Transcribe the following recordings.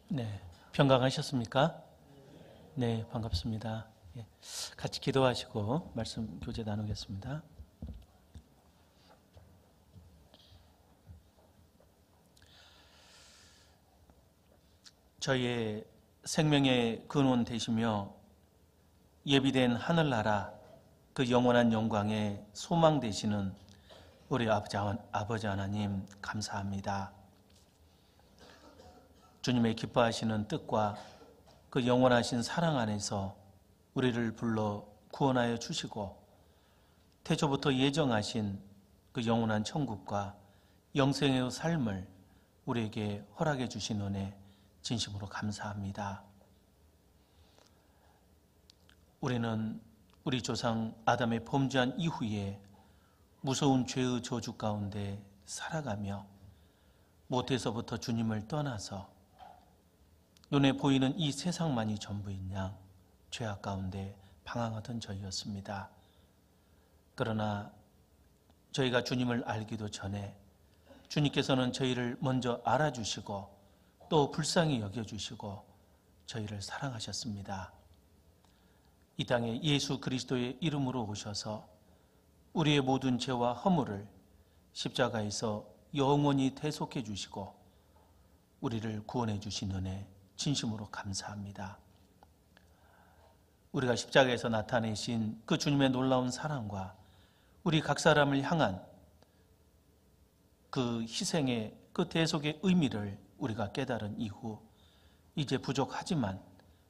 네, 평강하셨습니까? 네, 반갑습니다. 예, 같이 기도하시고 말씀 교제 나누겠습니다. 저희의 생명의 근원 되시며 예비된 하늘나라 그 영원한 영광의 소망 되시는 우리 아버지 하나님 감사합니다. 주님의 기뻐하시는 뜻과 그 영원하신 사랑 안에서 우리를 불러 구원하여 주시고 태초부터 예정하신 그 영원한 천국과 영생의 삶을 우리에게 허락해 주신 은혜 진심으로 감사합니다. 우리는 우리 조상 아담의 범죄한 이후에 무서운 죄의 저주 가운데 살아가며 모태에서부터 주님을 떠나서 눈에 보이는 이 세상만이 전부인 양 죄악 가운데 방황하던 저희였습니다. 그러나 저희가 주님을 알기도 전에 주님께서는 저희를 먼저 알아주시고 또 불쌍히 여겨주시고 저희를 사랑하셨습니다. 이 땅에 예수 그리스도의 이름으로 오셔서 우리의 모든 죄와 허물을 십자가에서 영원히 대속해 주시고 우리를 구원해 주신 은혜 진심으로 감사합니다. 우리가 십자가에서 나타내신 그 주님의 놀라운 사랑과 우리 각 사람을 향한 그 희생의 그 대속의 의미를 우리가 깨달은 이후 이제 부족하지만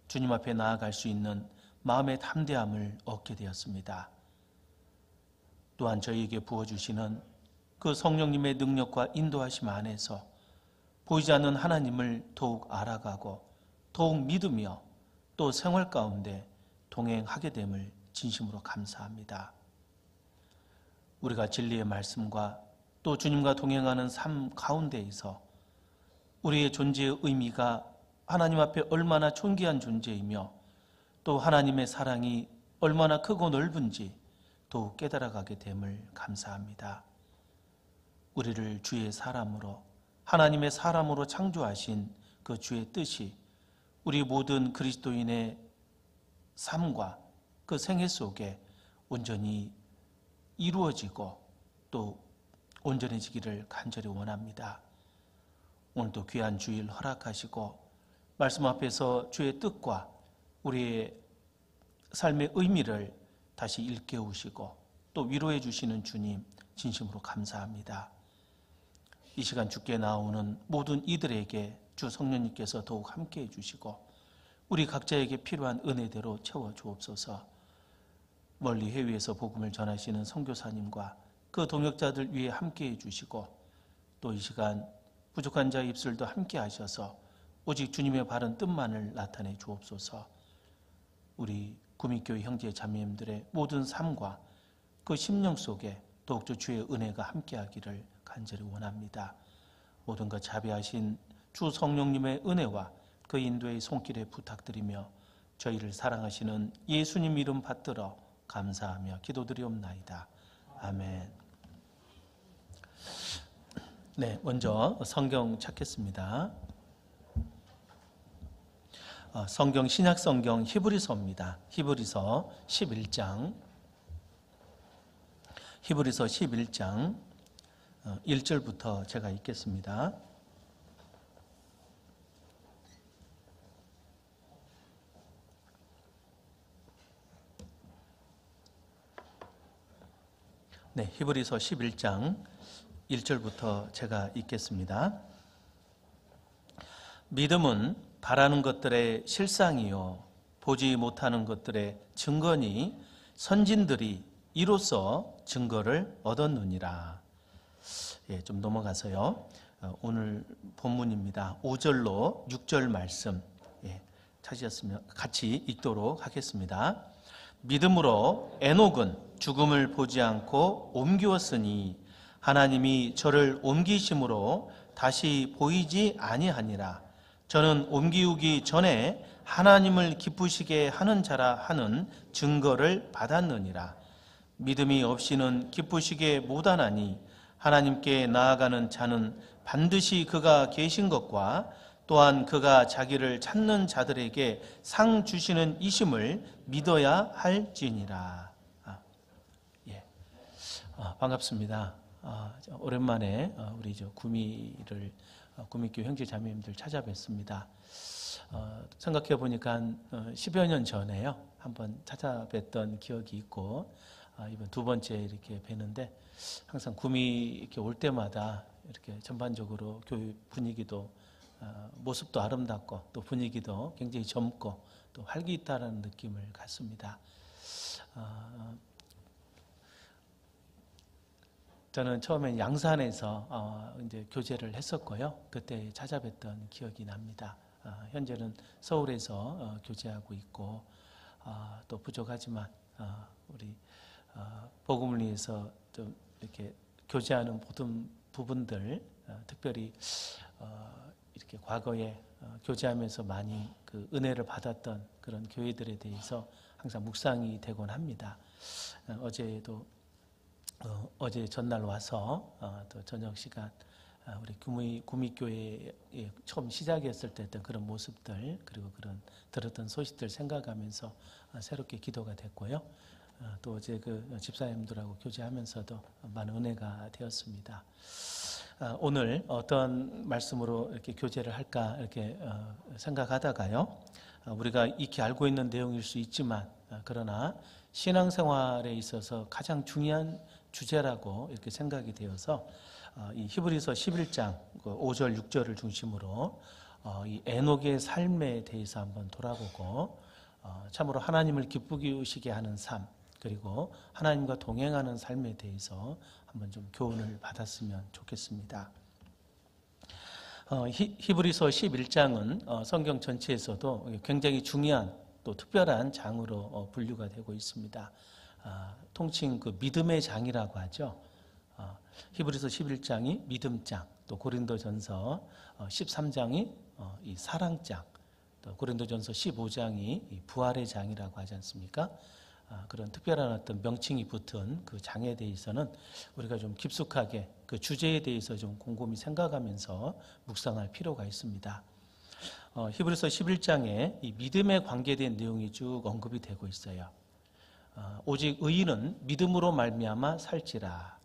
주님 앞에 나아갈 수 있는 마음의 담대함을 얻게 되었습니다. 또한 저희에게 부어주시는 그 성령님의 능력과 인도하심 안에서 보이지 않는 하나님을 더욱 알아가고 더욱 믿으며 또 생활 가운데 동행하게 됨을 진심으로 감사합니다. 우리가 진리의 말씀과 또 주님과 동행하는 삶 가운데에서 우리의 존재의 의미가 하나님 앞에 얼마나 존귀한 존재이며 또 하나님의 사랑이 얼마나 크고 넓은지 더욱 깨달아가게 됨을 감사합니다. 우리를 주의 사람으로 하나님의 사람으로 창조하신 그 주의 뜻이 우리 모든 그리스도인의 삶과 그 생애 속에 온전히 이루어지고 또 온전해지기를 간절히 원합니다. 오늘도 귀한 주일 허락하시고 말씀 앞에서 주의 뜻과 우리의 삶의 의미를 다시 일깨우시고 또 위로해 주시는 주님 진심으로 감사합니다. 이 시간 주께 나오는 모든 이들에게 주 성령님께서 더욱 함께해 주시고 우리 각자에게 필요한 은혜대로 채워 주옵소서. 멀리 해외에서 복음을 전하시는 선교사님과 그 동역자들 위에 함께해 주시고 또 이 시간 부족한 자의 입술도 함께 하셔서 오직 주님의 바른 뜻만을 나타내 주옵소서. 우리 구민교회 형제 자매님들의 모든 삶과 그 심령 속에 더욱더 주의 은혜가 함께하기를 간절히 원합니다. 모든 것 자비하신 주 성령님의 은혜와 그 인도의 손길에 부탁드리며 저희를 사랑하시는 예수님 이름 받들어 감사하며 기도드리옵나이다. 아멘. 네, 먼저 성경 찾겠습니다. 성경 신약 성경 히브리서입니다. 히브리서 11장 1절부터 제가 읽겠습니다. 네, 히브리서 11장 1절부터 제가 읽겠습니다. 믿음은 바라는 것들의 실상이요 보지 못하는 것들의 증거니 선진들이 이로써 증거를 얻었느니라. 예, 좀 넘어가서요. 오늘 본문입니다. 5절로 6절 말씀 찾으셨으면 같이 읽도록 하겠습니다. 믿음으로 에녹은 죽음을 보지 않고 옮기었으니 하나님이 저를 옮기심으로 다시 보이지 아니하니라. 저는 옮기우기 전에 하나님을 기쁘시게 하는 자라 하는 증거를 받았느니라. 믿음이 없이는 기쁘시게 못하나니 하나님께 나아가는 자는 반드시 그가 계신 것과 또한 그가 자기를 찾는 자들에게 상 주시는 이심을 믿어야 할지니라. 예. 반갑습니다. 오랜만에 우리 구미교 형제 자매님들 찾아뵙습니다. 생각해 보니까 한 10여 년 전에요. 한번 찾아뵀던 기억이 있고, 이번 두 번째 이렇게 뵈는데, 항상 구미 이렇게 올 때마다 이렇게 전반적으로 교회 분위기도, 모습도 아름답고, 또 분위기도 굉장히 젊고, 또 활기있다라는 느낌을 갖습니다. 저는 처음엔 양산에서 이제 교제를 했었고요. 그때 찾아뵀던 기억이 납니다. 현재는 서울에서 교제하고 있고, 또 부족하지만 우리 복음을 위해서 좀 이렇게 교제하는 모든 부분들, 특별히 이렇게 과거에 교제하면서 많이 그 은혜를 받았던 그런 교회들에 대해서 항상 묵상이 되곤 합니다. 어제 전날 와서 또 저녁 시간 우리 구미교회에 처음 시작했을 때 했던 그런 모습들, 그리고 그런 들었던 소식들 생각하면서 새롭게 기도가 됐고요. 또 어제 그 집사님들하고 교제하면서도 많은 은혜가 되었습니다. 오늘 어떤 말씀으로 이렇게 교제를 할까 이렇게 생각하다가요. 우리가 익히 알고 있는 내용일 수 있지만, 그러나 신앙생활에 있어서 가장 중요한 주제라고 이렇게 생각이 되어서 이 히브리서 11장 5절 6절을 중심으로 이 에녹의 삶에 대해서 한번 돌아보고, 참으로 하나님을 기쁘게 하는 삶, 그리고 하나님과 동행하는 삶에 대해서 한번 좀 교훈을 받았으면 좋겠습니다. 히브리서 11장은 성경 전체에서도 굉장히 중요한 또 특별한 장으로 분류가 되고 있습니다. 통칭 그 믿음의 장이라고 하죠. 히브리서 11장이 믿음장, 또 고린도전서 13장이 이 사랑장, 또 고린도전서 15장이 이 부활의 장이라고 하지 않습니까? 그런 특별한 어떤 명칭이 붙은 그 장에 대해서는 우리가 좀 깊숙하게 그 주제에 대해서 좀 곰곰이 생각하면서 묵상할 필요가 있습니다. 히브리서 11장에 이 믿음에 관계된 내용이 쭉 언급이 되고 있어요. 오직 의인은 믿음으로 말미암아 살지라.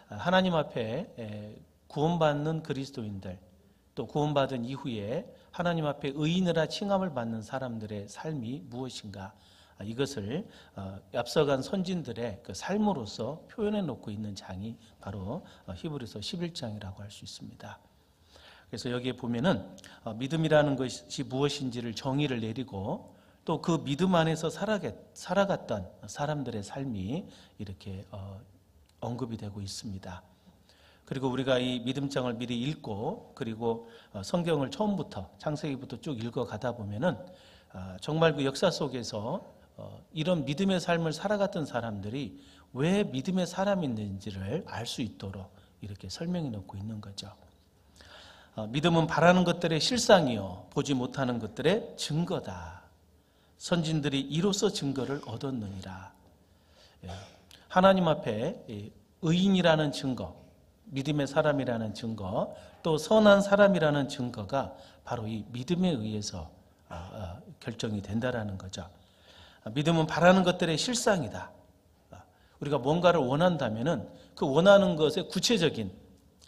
하나님 앞에 구원받는 그리스도인들, 또 구원받은 이후에 하나님 앞에 의인이라 칭함을 받는 사람들의 삶이 무엇인가, 이것을 앞서간 선진들의 그 삶으로서 표현해 놓고 있는 장이 바로 히브리서 11장이라고 할 수 있습니다. 그래서 여기에 보면은 믿음이라는 것이 무엇인지를 정의를 내리고, 또 그 믿음 안에서 살아갔던 사람들의 삶이 이렇게 언급이 되고 있습니다. 그리고 우리가 이 믿음장을 미리 읽고, 그리고 성경을 처음부터 창세기부터 쭉 읽어가다 보면은 정말 그 역사 속에서 이런 믿음의 삶을 살아갔던 사람들이 왜 믿음의 사람인지를 알 수 있도록 이렇게 설명해 놓고 있는 거죠. 믿음은 바라는 것들의 실상이요 보지 못하는 것들의 증거다. 선진들이 이로써 증거를 얻었느니라. 하나님 앞에 의인이라는 증거, 믿음의 사람이라는 증거, 또 선한 사람이라는 증거가 바로 이 믿음에 의해서 결정이 된다라는 거죠. 믿음은 바라는 것들의 실상이다. 우리가 뭔가를 원한다면은 그 원하는 것의 구체적인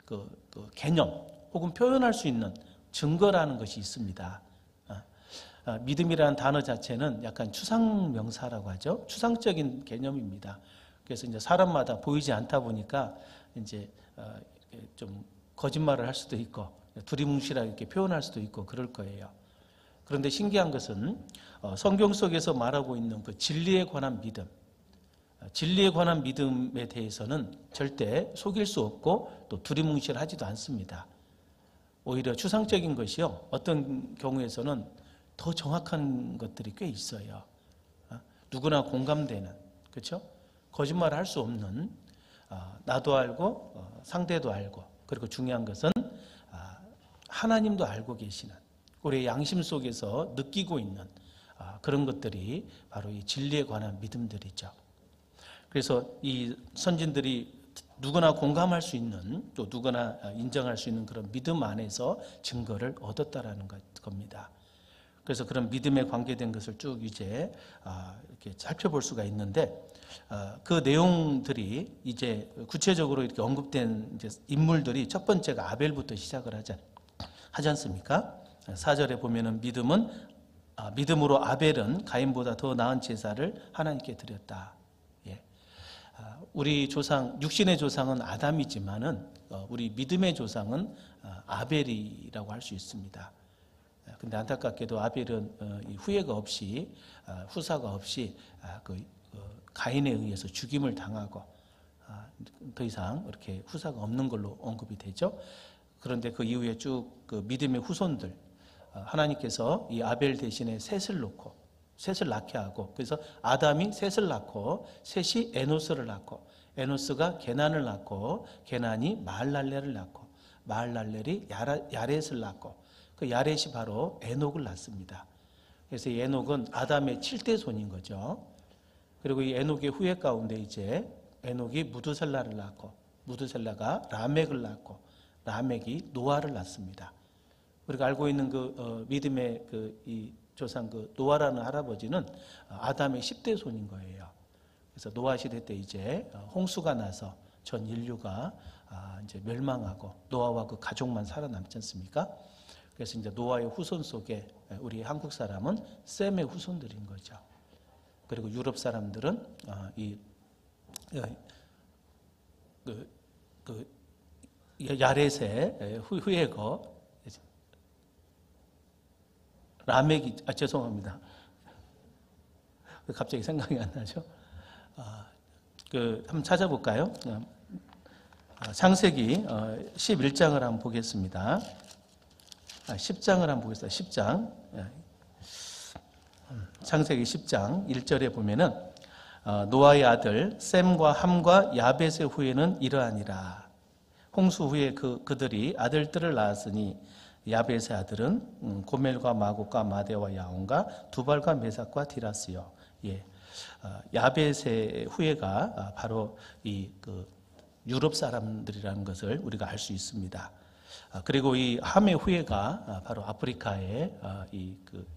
그 개념 혹은 표현할 수 있는 증거라는 것이 있습니다. 믿음이라는 단어 자체는 약간 추상명사라고 하죠. 추상적인 개념입니다. 그래서 이제 사람마다 보이지 않다 보니까 이제 좀 거짓말을 할 수도 있고 두리뭉실하게 이렇게 표현할 수도 있고 그럴 거예요. 그런데 신기한 것은 성경 속에서 말하고 있는 그 진리에 관한 믿음, 진리에 관한 믿음에 대해서는 절대 속일 수 없고 또 두리뭉실하지도 않습니다. 오히려 추상적인 것이요, 어떤 경우에서는 더 정확한 것들이 꽤 있어요. 누구나 공감되는, 그렇죠? 거짓말을 할 수 없는, 나도 알고 상대도 알고, 그리고 중요한 것은 하나님도 알고 계시는, 우리의 양심 속에서 느끼고 있는 그런 것들이 바로 이 진리에 관한 믿음들이죠. 그래서 이 선진들이 누구나 공감할 수 있는, 또 누구나 인정할 수 있는 그런 믿음 안에서 증거를 얻었다라는 겁니다. 그래서 그런 믿음에 관계된 것을 쭉 이제 이렇게 살펴볼 수가 있는데, 그 내용들이 이제 구체적으로 이렇게 언급된 이제 인물들이 첫 번째가 아벨부터 시작을 하지 않습니까? 4절에 보면은 믿음으로 아벨은 가인보다 더 나은 제사를 하나님께 드렸다. 예. 우리 조상, 육신의 조상은 아담이지만은 우리 믿음의 조상은 아벨이라고 할 수 있습니다. 근데 안타깝게도 아벨은 후예가 없이, 후사가 없이 가인에 의해서 죽임을 당하고 더 이상 이렇게 후사가 없는 걸로 언급이 되죠. 그런데 그 이후에 쭉 그 믿음의 후손들, 하나님께서 이 아벨 대신에 셋을 낳게 하고, 그래서 아담이 셋을 낳고, 셋이 에노스를 낳고, 에노스가 게난을 낳고, 게난이 마할랄렐을 낳고, 마할랄렐이 야렛을 낳고, 그 야렛이 바로 에녹을 낳습니다. 그래서 이 에녹은 아담의 7대 손인 거죠. 그리고 이 에녹의 후예 가운데 이제 에녹이 무드셀라를 낳고, 무드셀라가 라멕을 낳고, 라멕이 노아를 낳습니다. 우리가 알고 있는 그 믿음의 이 조상 그 노아라는 할아버지는 아담의 10대 손인 거예요. 그래서 노아 시대 때 이제 홍수가 나서 전 인류가 이제 멸망하고 노아와 그 가족만 살아남지 않습니까? 그래서 이제 노아의 후손 속에 우리 한국 사람은 셈의 후손들인 거죠. 그리고 유럽 사람들은 야렛의 후예고 라멕이, 죄송합니다. 갑자기 생각이 안 나죠? 한번 찾아볼까요? 창세기 11장을 한번 보겠습니다. 10장을 한번 보겠습니다. 10장. 창세기 10장 1절에 보면은 노아의 아들 셈과 함과 야벳의 후예는 이러하니라. 홍수 후에 그들이 아들들을 낳았으니 야벳의 아들은 고멜과 마곡과 마대와 야온과 두발과 메삭과 디라스요. 예. 야벳의 후예가 바로 유럽 사람들이라는 것을 우리가 알 수 있습니다. 그리고 이 함의 후예가 바로 아프리카에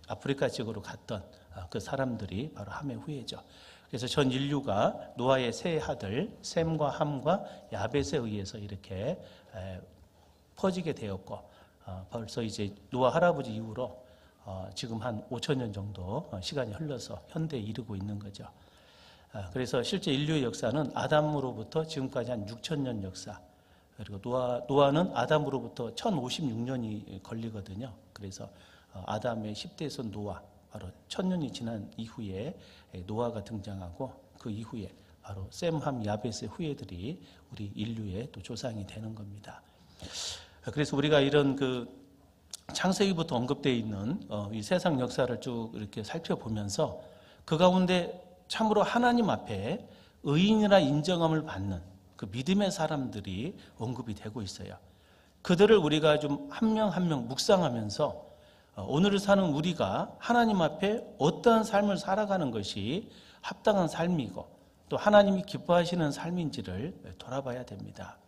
아프리카 지역으로 갔던 그 사람들이 바로 함의 후예죠. 그래서 전 인류가 노아의 세 아들 셈과 함과 야벳에 의해서 이렇게 퍼지게 되었고, 벌써 이제 노아 할아버지 이후로 지금 한 5,000년 정도 시간이 흘러서 현대에 이르고 있는 거죠. 그래서 실제 인류의 역사는 아담으로부터 지금까지 한 6,000년 역사, 그리고 노아는 아담으로부터 1056년이 걸리거든요. 그래서 아담의 10대에서 노아, 바로 1000년이 지난 이후에 노아가 등장하고, 그 이후에 바로 셈, 함, 야벳의 후예들이 우리 인류의 또 조상이 되는 겁니다. 그래서 우리가 이런 창세기부터 언급되어 있는 이 세상 역사를 쭉 이렇게 살펴보면서 그 가운데 참으로 하나님 앞에 의인이라 인정함을 받는 그 믿음의 사람들이 언급이 되고 있어요. 그들을 우리가 좀 한 명 한 명 묵상하면서 오늘을 사는 우리가 하나님 앞에 어떠한 삶을 살아가는 것이 합당한 삶이고 또 하나님이 기뻐하시는 삶인지를 돌아봐야 됩니다.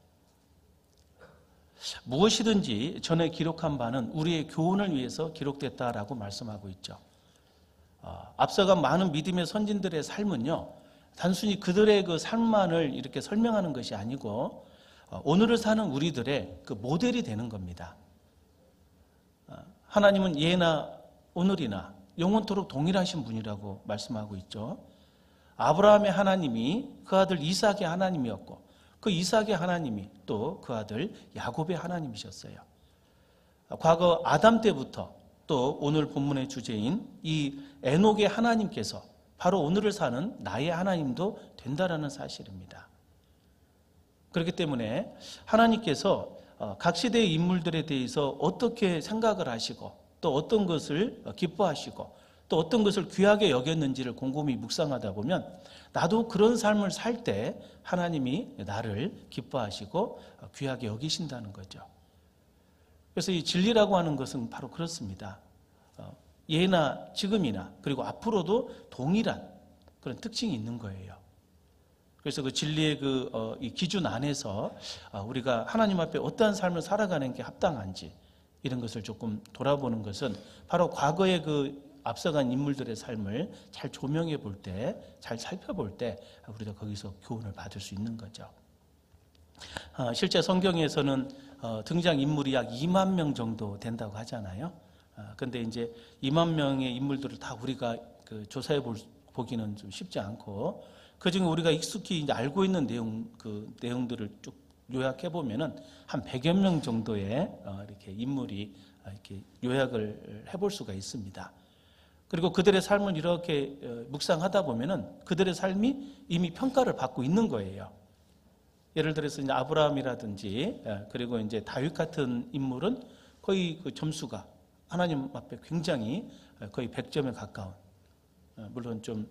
무엇이든지 전에 기록한 바는 우리의 교훈을 위해서 기록됐다라고 말씀하고 있죠. 앞서간 많은 믿음의 선진들의 삶은요, 단순히 그들의 그 삶만을 이렇게 설명하는 것이 아니고 오늘을 사는 우리들의 그 모델이 되는 겁니다. 하나님은 예나 오늘이나 영원토록 동일하신 분이라고 말씀하고 있죠. 아브라함의 하나님이 그 아들 이삭의 하나님이었고, 그 이삭의 하나님이 또 그 아들 야곱의 하나님이셨어요. 과거 아담 때부터 또 오늘 본문의 주제인 이 에녹의 하나님께서 바로 오늘을 사는 나의 하나님도 된다라는 사실입니다. 그렇기 때문에 하나님께서 각 시대의 인물들에 대해서 어떻게 생각을 하시고 또 어떤 것을 기뻐하시고 또 어떤 것을 귀하게 여겼는지를 곰곰이 묵상하다 보면 나도 그런 삶을 살 때 하나님이 나를 기뻐하시고 귀하게 여기신다는 거죠. 그래서 이 진리라고 하는 것은 바로 그렇습니다. 예나 지금이나 그리고 앞으로도 동일한 그런 특징이 있는 거예요. 그래서 그 진리의 이 기준 안에서 우리가 하나님 앞에 어떠한 삶을 살아가는 게 합당한지 이런 것을 조금 돌아보는 것은 바로 과거의 그 앞서간 인물들의 삶을 잘 조명해 볼 때, 잘 살펴볼 때 우리가 거기서 교훈을 받을 수 있는 거죠. 실제 성경에서는 등장 인물이 약 2만 명 정도 된다고 하잖아요. 근데 이제 2만 명의 인물들을 다 우리가 조사해 보기는 좀 쉽지 않고, 그 중에 우리가 익숙히 이제 알고 있는 내용들을 쭉 요약해 보면은 한 100여 명 정도의 이렇게 인물이 이렇게 요약을 해볼 수가 있습니다. 그리고 그들의 삶을 이렇게 묵상하다 보면은 그들의 삶이 이미 평가를 받고 있는 거예요. 예를 들어서 이제 아브라함이라든지 그리고 이제 다윗 같은 인물은 거의 그 점수가 하나님 앞에 굉장히 거의 100점에 가까운, 물론 좀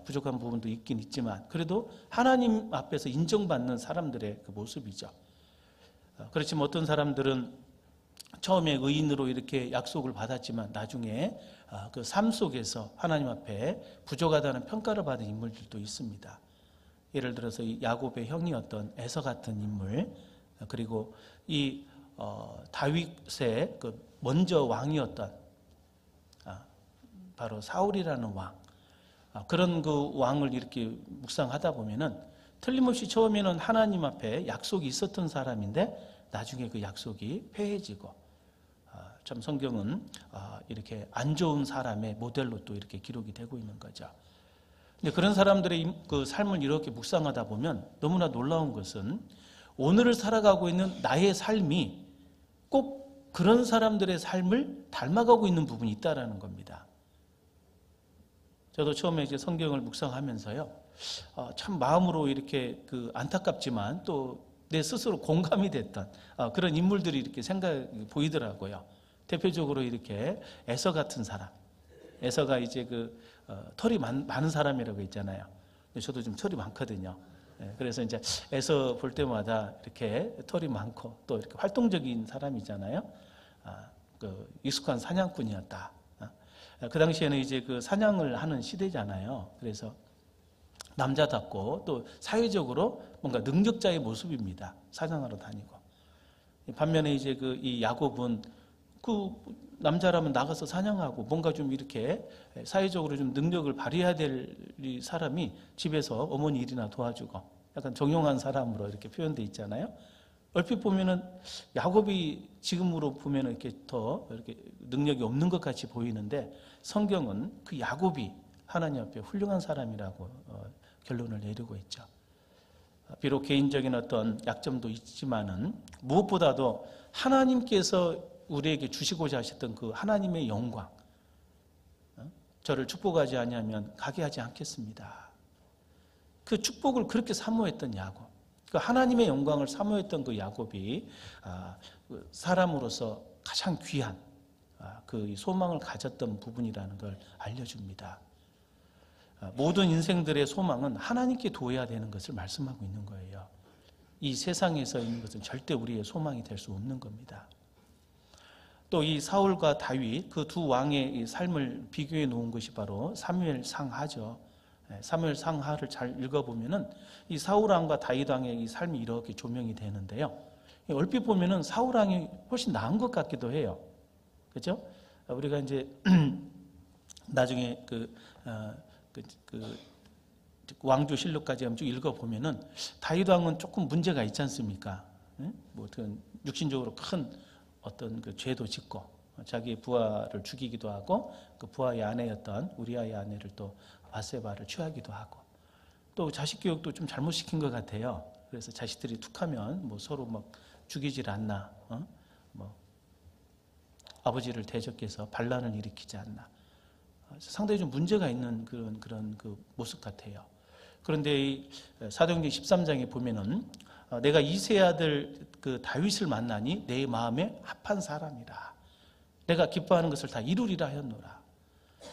부족한 부분도 있긴 있지만 그래도 하나님 앞에서 인정받는 사람들의 그 모습이죠. 그렇지만 어떤 사람들은 처음에 의인으로 이렇게 약속을 받았지만 나중에 그 삶 속에서 하나님 앞에 부족하다는 평가를 받은 인물들도 있습니다. 예를 들어서 이 야곱의 형이었던 에서 같은 인물, 그리고 이 다윗의 그 먼저 왕이었던 바로 사울이라는 왕, 그런 그 왕을 이렇게 묵상하다 보면은 틀림없이 처음에는 하나님 앞에 약속이 있었던 사람인데 나중에 그 약속이 폐해지고, 참 성경은 이렇게 안 좋은 사람의 모델로 또 이렇게 기록이 되고 있는 거죠. 근데 그런 사람들의 그 삶을 이렇게 묵상하다 보면 너무나 놀라운 것은 오늘을 살아가고 있는 나의 삶이 꼭 그런 사람들의 삶을 닮아가고 있는 부분이 있다라는 겁니다. 저도 처음에 이제 성경을 묵상하면서요, 참 마음으로 이렇게 안타깝지만 또 내 스스로 공감이 됐던 그런 인물들이 이렇게 생각이 보이더라고요. 대표적으로 이렇게 에서 같은 사람. 에서가 이제 털이 많은 사람이라고 있잖아요. 저도 좀 털이 많거든요. 그래서 이제 에서 볼 때마다 이렇게 털이 많고 또 이렇게 활동적인 사람이잖아요. 익숙한 사냥꾼이었다. 그 당시에는 이제 사냥을 하는 시대잖아요. 그래서 남자답고 또 사회적으로 뭔가 능력자의 모습입니다. 사냥하러 다니고. 반면에 이제 이 야곱은 남자라면 나가서 사냥하고 뭔가 좀 이렇게 사회적으로 좀 능력을 발휘해야 될 사람이 집에서 어머니 일이나 도와주고 약간 정용한 사람으로 이렇게 표현되어 있잖아요. 얼핏 보면은 야곱이 지금으로 보면은 이렇게 더 이렇게 능력이 없는 것 같이 보이는데 성경은 그 야곱이 하나님 앞에 훌륭한 사람이라고 결론을 내리고 있죠. 비록 개인적인 어떤 약점도 있지만은 무엇보다도 하나님께서 우리에게 주시고자 하셨던 그 하나님의 영광, 저를 축복하지 아니하면 가게 하지 않겠습니다. 그 축복을 그렇게 사모했던 야곱, 그 하나님의 영광을 사모했던 그 야곱이 사람으로서 가장 귀한 그 소망을 가졌던 부분이라는 걸 알려줍니다. 모든 인생들의 소망은 하나님께 도해야 되는 것을 말씀하고 있는 거예요. 이 세상에서 있는 것은 절대 우리의 소망이 될 수 없는 겁니다. 또 이 사울과 다윗 그 두 왕의 삶을 비교해 놓은 것이 바로 사무엘상하죠. 사무엘상하를 잘 읽어보면은 이 사울 왕과 다윗 왕의 이 삶이 이렇게 조명이 되는데요. 얼핏 보면은 사울 왕이 훨씬 나은 것 같기도 해요. 그렇죠? 우리가 이제 나중에 왕조실록까지 한번 쭉 읽어보면은 다윗 왕은 조금 문제가 있지 않습니까? 뭐 어떤 육신적으로 큰 어떤 죄도 짓고 자기 부하를 죽이기도 하고 그 부하의 아내였던 우리아의 아내를 또 바세바를 취하기도 하고 또 자식 교육도 좀 잘못시킨 것 같아요. 그래서 자식들이 툭하면 뭐 서로 막 죽이질 않나, 뭐 아버지를 대적해서 반란을 일으키지 않나. 상당히 좀 문제가 있는 그런 모습 같아요. 그런데 이 사도행전 13장에 보면은 내가 이새의 아들 다윗을 만나니 내 마음에 합한 사람이라. 내가 기뻐하는 것을 다 이루리라 하였노라.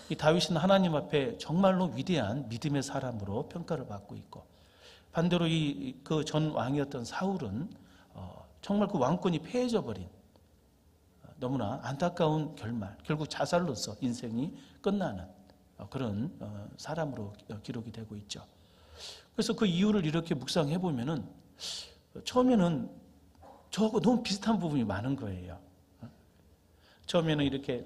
이 다윗은 하나님 앞에 정말로 위대한 믿음의 사람으로 평가를 받고 있고 반대로 그 전 왕이었던 사울은 정말 그 왕권이 폐해져 버린 너무나 안타까운 결말, 결국 자살로서 인생이 끝나는 그런 사람으로 기록이 되고 있죠. 그래서 그 이유를 이렇게 묵상해 보면은 처음에는 저하고 너무 비슷한 부분이 많은 거예요. 처음에는 이렇게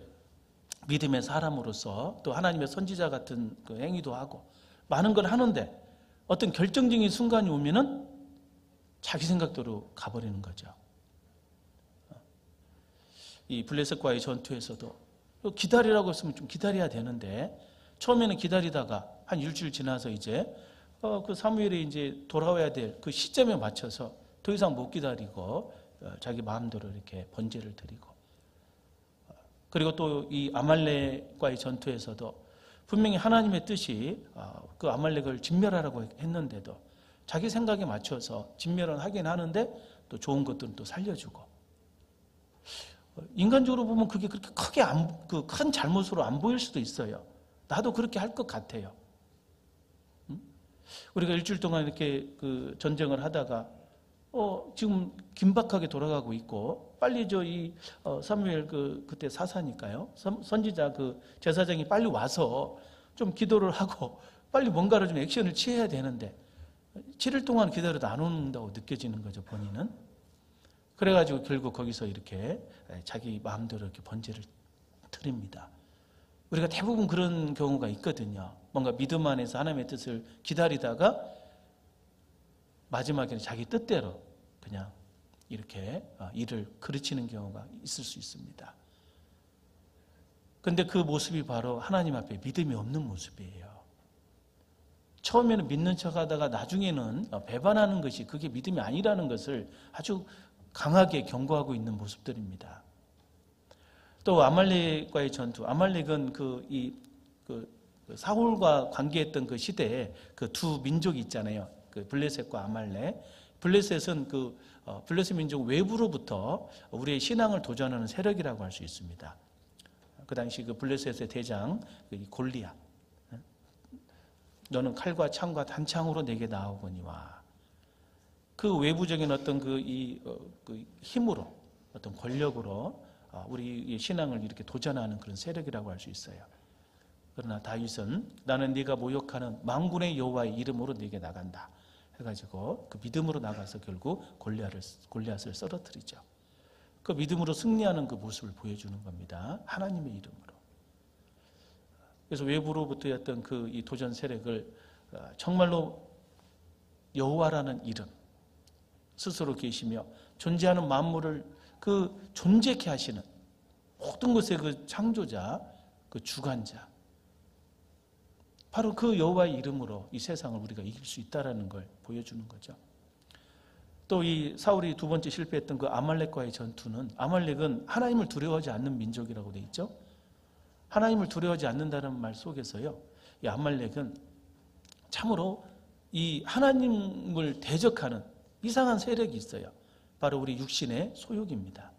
믿음의 사람으로서 또 하나님의 선지자 같은 그 행위도 하고 많은 걸 하는데 어떤 결정적인 순간이 오면은 자기 생각대로 가버리는 거죠. 이 블레셋과의 전투에서도 기다리라고 했으면 좀 기다려야 되는데 처음에는 기다리다가 한 일주일 지나서 이제 그 사무엘이 이제 돌아와야 될 그 시점에 맞춰서 더 이상 못 기다리고 자기 마음대로 이렇게 번제를 드리고, 그리고 또 이 아말렉과의 전투에서도 분명히 하나님의 뜻이 그 아말렉을 진멸하라고 했는데도 자기 생각에 맞춰서 진멸은 하긴 하는데 또 좋은 것들은 또 살려주고, 인간적으로 보면 그게 그렇게 크게 큰 잘못으로 안 보일 수도 있어요. 나도 그렇게 할 것 같아요. 우리가 일주일 동안 이렇게 그 전쟁을 하다가 지금 긴박하게 돌아가고 있고 빨리 사무엘 그때 사사니까요. 선지자 그 제사장이 빨리 와서 좀 기도를 하고 빨리 뭔가를 좀 액션을 취해야 되는데 7일 동안 기다려도 안 온다고 느껴지는 거죠, 본인은. 그래가지고 결국 거기서 이렇게 자기 마음대로 이렇게 번제를 드립니다. 우리가 대부분 그런 경우가 있거든요. 뭔가 믿음 안에서 하나님의 뜻을 기다리다가 마지막에는 자기 뜻대로 그냥 이렇게 일을 그르치는 경우가 있을 수 있습니다. 그런데 그 모습이 바로 하나님 앞에 믿음이 없는 모습이에요. 처음에는 믿는 척하다가 나중에는 배반하는 것이 그게 믿음이 아니라는 것을 아주 강하게 경고하고 있는 모습들입니다. 또 아말렉과의 전투, 아말렉은 사울과 관계했던 그 시대에 그 두 민족이 있잖아요. 그 블레셋과 아말렉. 블레셋은 블레셋 민족 외부로부터 우리의 신앙을 도전하는 세력이라고 할 수 있습니다. 그 당시 그 블레셋의 대장 골리앗, 너는 칼과 창과 단창으로 내게 나오거니와, 그 외부적인 어떤 그 힘으로, 어떤 권력으로 우리 신앙을 이렇게 도전하는 그런 세력이라고 할 수 있어요. 그러나 다윗은 나는 네가 모욕하는 만군의 여호와의 이름으로 네게 나간다 해가지고 그 믿음으로 나가서 결국 골리앗을 쓰러뜨리죠. 그 믿음으로 승리하는 그 모습을 보여주는 겁니다. 하나님의 이름으로. 그래서 외부로부터의 어떤 이 도전 세력을 정말로 여호와라는 이름 스스로 계시며 존재하는 만물을 존재케 하시는 모든 것의 그 창조자, 그 주관자, 바로 그 여호와의 이름으로 이 세상을 우리가 이길 수 있다는 걸 보여주는 거죠. 또 이 사울이 두 번째 실패했던 그 아말렉과의 전투는, 아말렉은 하나님을 두려워하지 않는 민족이라고 돼 있죠. 하나님을 두려워하지 않는다는 말 속에서요, 이 아말렉은 참으로 이 하나님을 대적하는 이상한 세력이 있어요. 바로 우리 육신의 소욕입니다.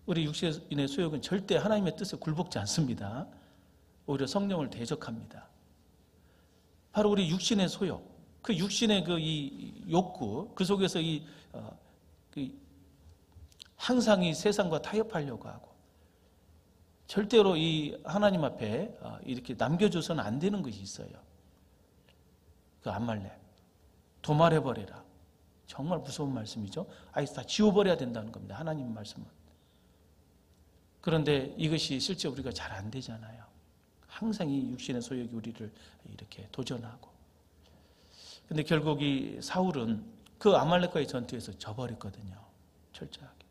우리 육신의 소욕은 절대 하나님의 뜻에 굴복지 않습니다. 오히려 성령을 대적합니다. 바로 우리 육신의 소욕, 그 육신의 이 욕구, 그 속에서 항상 이 세상과 타협하려고 하고, 절대로 이 하나님 앞에 이렇게 남겨줘서는 안 되는 것이 있어요. 그 아말렉, 도말해버려라. 정말 무서운 말씀이죠. 아예 다 지워버려야 된다는 겁니다. 하나님 말씀은. 그런데 이것이 실제 우리가 잘 안 되잖아요. 항상 이 육신의 소욕이 우리를 이렇게 도전하고. 근데 결국 이 사울은 그 아말렉과의 전투에서 져버렸거든요. 철저하게.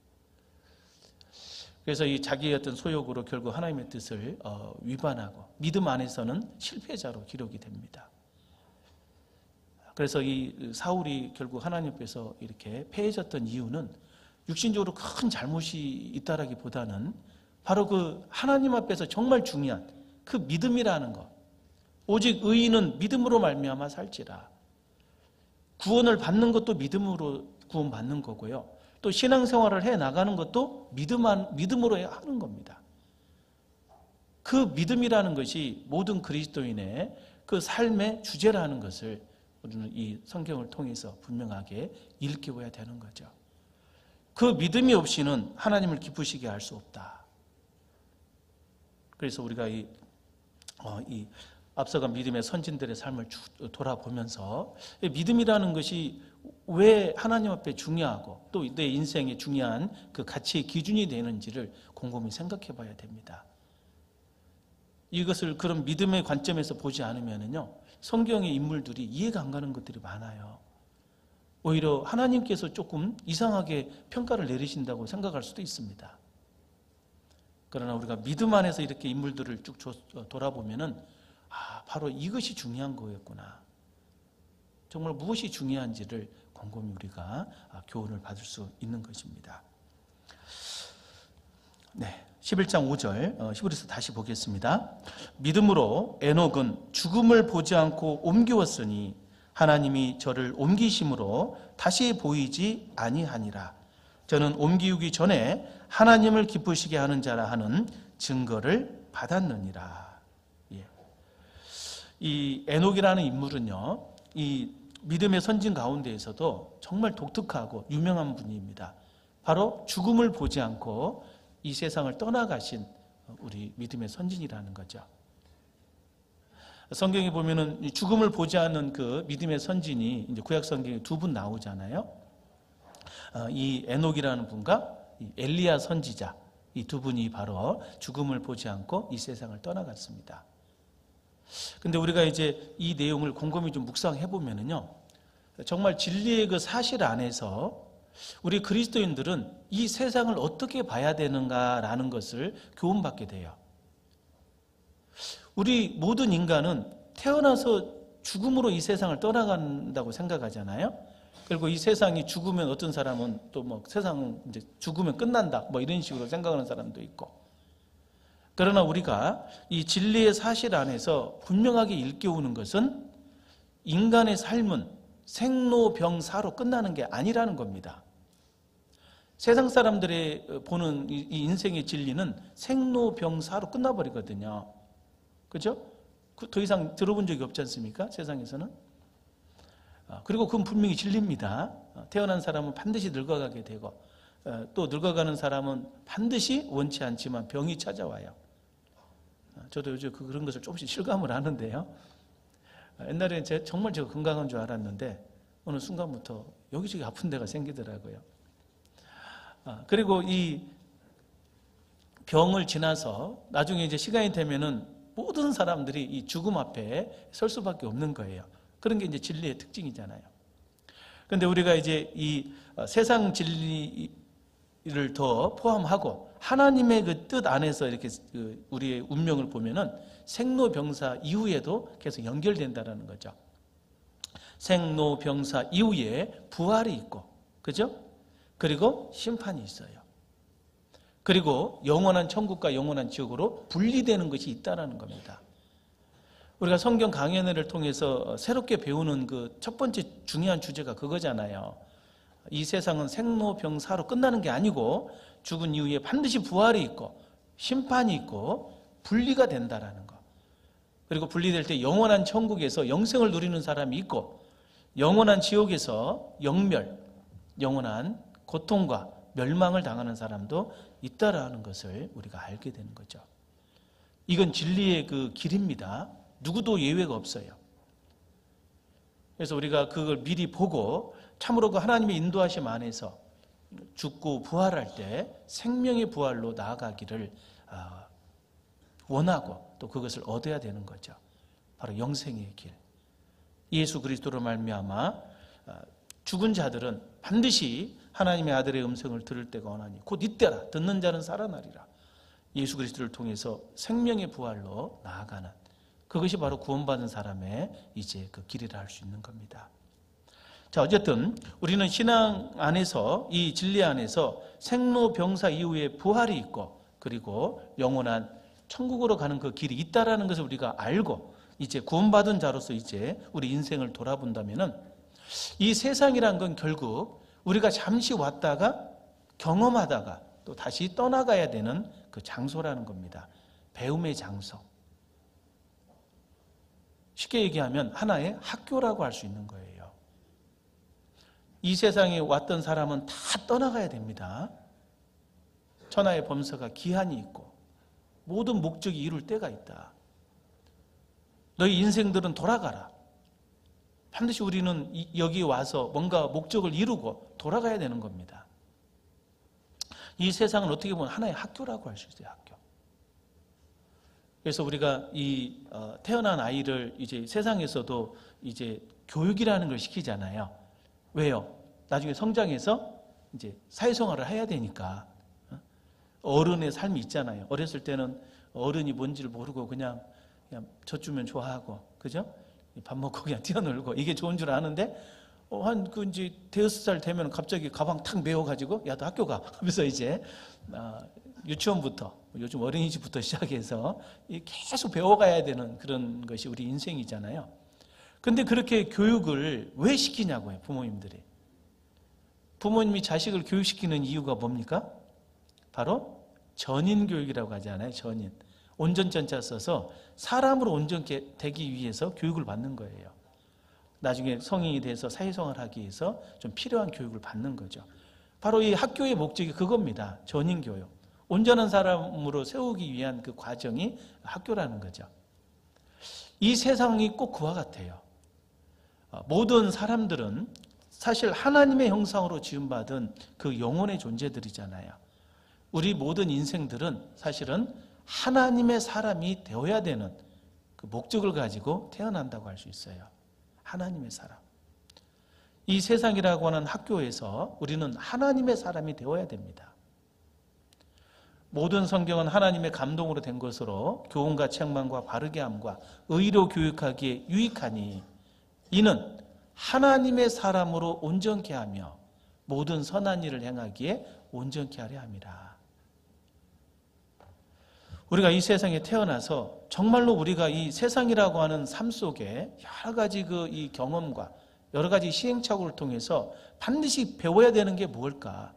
그래서 이 자기의 어떤 소욕으로 결국 하나님의 뜻을 위반하고 믿음 안에서는 실패자로 기록이 됩니다. 그래서 이 사울이 결국 하나님 앞에서 이렇게 패해졌던 이유는 육신적으로 큰 잘못이 있다라기보다는 바로 그 하나님 앞에서 정말 중요한 그 믿음이라는 것. 오직 의인은 믿음으로 말미암아 살지라. 구원을 받는 것도 믿음으로 구원받는 거고요. 또 신앙생활을 해나가는 것도 믿음으로 하는 겁니다. 그 믿음이라는 것이 모든 그리스도인의 그 삶의 주제라는 것을 우리는 이 성경을 통해서 분명하게 일깨워야 되는 거죠. 그 믿음이 없이는 하나님을 기쁘시게 할 수 없다. 그래서 우리가 이 앞서간 믿음의 선진들의 삶을 돌아보면서 믿음이라는 것이 왜 하나님 앞에 중요하고 또 내 인생에 중요한 그 가치의 기준이 되는지를 곰곰이 생각해 봐야 됩니다. 이것을 그런 믿음의 관점에서 보지 않으면요, 성경의 인물들이 이해가 안 가는 것들이 많아요. 오히려 하나님께서 조금 이상하게 평가를 내리신다고 생각할 수도 있습니다. 그러나 우리가 믿음 안에서 이렇게 인물들을 쭉 돌아보면은 바로 이것이 중요한 거였구나. 정말 무엇이 중요한지를 곰곰이 우리가 교훈을 받을 수 있는 것입니다. 네, 11장 5절 히브리서 다시 보겠습니다. 믿음으로 에녹은 죽음을 보지 않고 옮기었으니 하나님이 저를 옮기심으로 다시 보이지 아니하니라. 저는 옮기우기 전에 하나님을 기쁘시게 하는 자라 하는 증거를 받았느니라. 예. 이 에녹이라는 인물은요, 이 믿음의 선진 가운데에서도 정말 독특하고 유명한 분입니다. 바로 죽음을 보지 않고 이 세상을 떠나가신 우리 믿음의 선진이라는 거죠. 성경에 보면은 죽음을 보지 않는 그 믿음의 선진이 이제 구약 성경에 두 분 나오잖아요. 이 에녹이라는 분과 이 엘리야 선지자, 이 두 분이 바로 죽음을 보지 않고 이 세상을 떠나갔습니다. 근데 우리가 이제 이 내용을 곰곰이 좀 묵상해 보면은요, 정말 진리의 그 사실 안에서 우리 그리스도인들은 이 세상을 어떻게 봐야 되는가라는 것을 교훈받게 돼요. 우리 모든 인간은 태어나서 죽음으로 이 세상을 떠나간다고 생각하잖아요. 그리고 이 세상이 죽으면 어떤 사람은 또 뭐 세상은 이제 죽으면 끝난다 뭐 이런 식으로 생각하는 사람도 있고. 그러나 우리가 이 진리의 사실 안에서 분명하게 일깨우는 것은 인간의 삶은 생로병사로 끝나는 게 아니라는 겁니다. 세상 사람들의 보는 이 인생의 진리는 생로병사로 끝나버리거든요. 그죠? 더 이상 들어본 적이 없지 않습니까? 세상에서는. 그리고 그건 분명히 진리입니다. 태어난 사람은 반드시 늙어가게 되고 또 늙어가는 사람은 반드시 원치 않지만 병이 찾아와요. 저도 요즘 그런 것을 조금씩 실감을 하는데요. 옛날에는 정말 제가 건강한 줄 알았는데 어느 순간부터 여기저기 아픈 데가 생기더라고요. 그리고 이 병을 지나서 나중에 이제 시간이 되면은 모든 사람들이 이 죽음 앞에 설 수밖에 없는 거예요. 그런 게 이제 진리의 특징이잖아요. 그런데 우리가 이제 이 세상 진리를 더 포함하고 하나님의 그 뜻 안에서 이렇게 우리의 운명을 보면은 생로병사 이후에도 계속 연결된다라는 거죠. 생로병사 이후에 부활이 있고, 그죠? 그리고 심판이 있어요. 그리고 영원한 천국과 영원한 지옥으로 분리되는 것이 있다는 겁니다. 우리가 성경 강연회를 통해서 새롭게 배우는 그 첫 번째 중요한 주제가 그거잖아요. 이 세상은 생로병사로 끝나는 게 아니고 죽은 이후에 반드시 부활이 있고 심판이 있고 분리가 된다라는 거. 그리고 분리될 때 영원한 천국에서 영생을 누리는 사람이 있고 영원한 지옥에서 영멸, 영원한 고통과 멸망을 당하는 사람도 있다라는 것을 우리가 알게 되는 거죠. 이건 진리의 그 길입니다. 누구도 예외가 없어요. 그래서 우리가 그걸 미리 보고 참으로 그 하나님의 인도하심 안에서 죽고 부활할 때 생명의 부활로 나아가기를 원하고 또 그것을 얻어야 되는 거죠. 바로 영생의 길. 예수 그리스도로 말미암아 죽은 자들은 반드시 하나님의 아들의 음성을 들을 때가 오나니 곧 이때라 듣는 자는 살아나리라. 예수 그리스도를 통해서 생명의 부활로 나아가는 그것이 바로 구원받은 사람의 이제 그 길이라 할 수 있는 겁니다. 자, 어쨌든 우리는 신앙 안에서 이 진리 안에서 생로병사 이후에 부활이 있고 그리고 영원한 천국으로 가는 그 길이 있다라는 것을 우리가 알고 이제 구원받은 자로서 이제 우리 인생을 돌아본다면은 이 세상이란 건 결국 우리가 잠시 왔다가 경험하다가 또 다시 떠나가야 되는 그 장소라는 겁니다. 배움의 장소. 쉽게 얘기하면 하나의 학교라고 할 수 있는 거예요. 이 세상에 왔던 사람은 다 떠나가야 됩니다. 천하의 범사가 기한이 있고 모든 목적이 이룰 때가 있다. 너희 인생들은 돌아가라. 반드시 우리는 여기 와서 뭔가 목적을 이루고 돌아가야 되는 겁니다. 이 세상은 어떻게 보면 하나의 학교라고 할 수 있어요. 학교. 그래서 우리가 이 태어난 아이를 이제 세상에서도 이제 교육이라는 걸 시키잖아요. 왜요? 나중에 성장해서 이제 사회생활을 해야 되니까. 어른의 삶이 있잖아요. 어렸을 때는 어른이 뭔지를 모르고 그냥 젖주면 좋아하고, 그죠? 밥 먹고 그냥 뛰어놀고 이게 좋은 줄 아는데 한 그 이제 대여섯 살 되면 갑자기 가방 탁 메워가지고 야, 너 학교 가 하면서 이제 유치원부터 요즘 어린이집부터 시작해서 계속 배워가야 되는 그런 것이 우리 인생이잖아요. 근데 그렇게 교육을 왜 시키냐고요, 부모님들이. 부모님이 자식을 교육시키는 이유가 뭡니까? 바로 전인교육이라고 하잖아요. 전인. 온전전자 써서 사람으로 온전히 되기 위해서 교육을 받는 거예요. 나중에 성인이 돼서 사회생활을 하기 위해서 좀 필요한 교육을 받는 거죠. 바로 이 학교의 목적이 그겁니다. 전인교육. 온전한 사람으로 세우기 위한 그 과정이 학교라는 거죠. 이 세상이 꼭 그와 같아요. 모든 사람들은 사실 하나님의 형상으로 지음받은 그 영혼의 존재들이잖아요. 우리 모든 인생들은 사실은 하나님의 사람이 되어야 되는 그 목적을 가지고 태어난다고 할 수 있어요. 하나님의 사람. 이 세상이라고 하는 학교에서 우리는 하나님의 사람이 되어야 됩니다. 모든 성경은 하나님의 감동으로 된 것으로 교훈과 책망과 바르게 함과 의로 교육하기에 유익하니 이는 하나님의 사람으로 온전케 하며 모든 선한 일을 행하기에 온전케 하려 함이라. 우리가 이 세상에 태어나서 정말로 우리가 이 세상이라고 하는 삶 속에 여러 가지 이 경험과 여러 가지 시행착오를 통해서 반드시 배워야 되는 게 뭘까?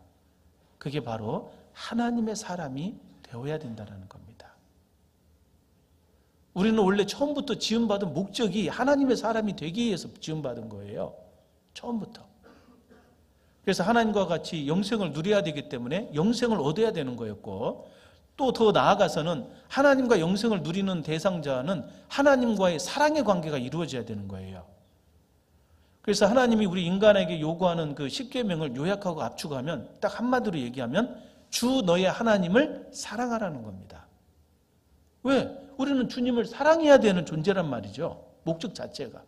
그게 바로 하나님의 사람이 되어야 된다는 겁니다. 우리는 원래 처음부터 지음받은 목적이 하나님의 사람이 되기 위해서 지음받은 거예요. 처음부터. 그래서 하나님과 같이 영생을 누려야 되기 때문에 영생을 얻어야 되는 거였고, 또 더 나아가서는 하나님과 영생을 누리는 대상자는 하나님과의 사랑의 관계가 이루어져야 되는 거예요. 그래서 하나님이 우리 인간에게 요구하는 그 10계명을 요약하고 압축하면 딱 한마디로 얘기하면 주 너의 하나님을 사랑하라는 겁니다. 왜? 우리는 주님을 사랑해야 되는 존재란 말이죠. 목적 자체가.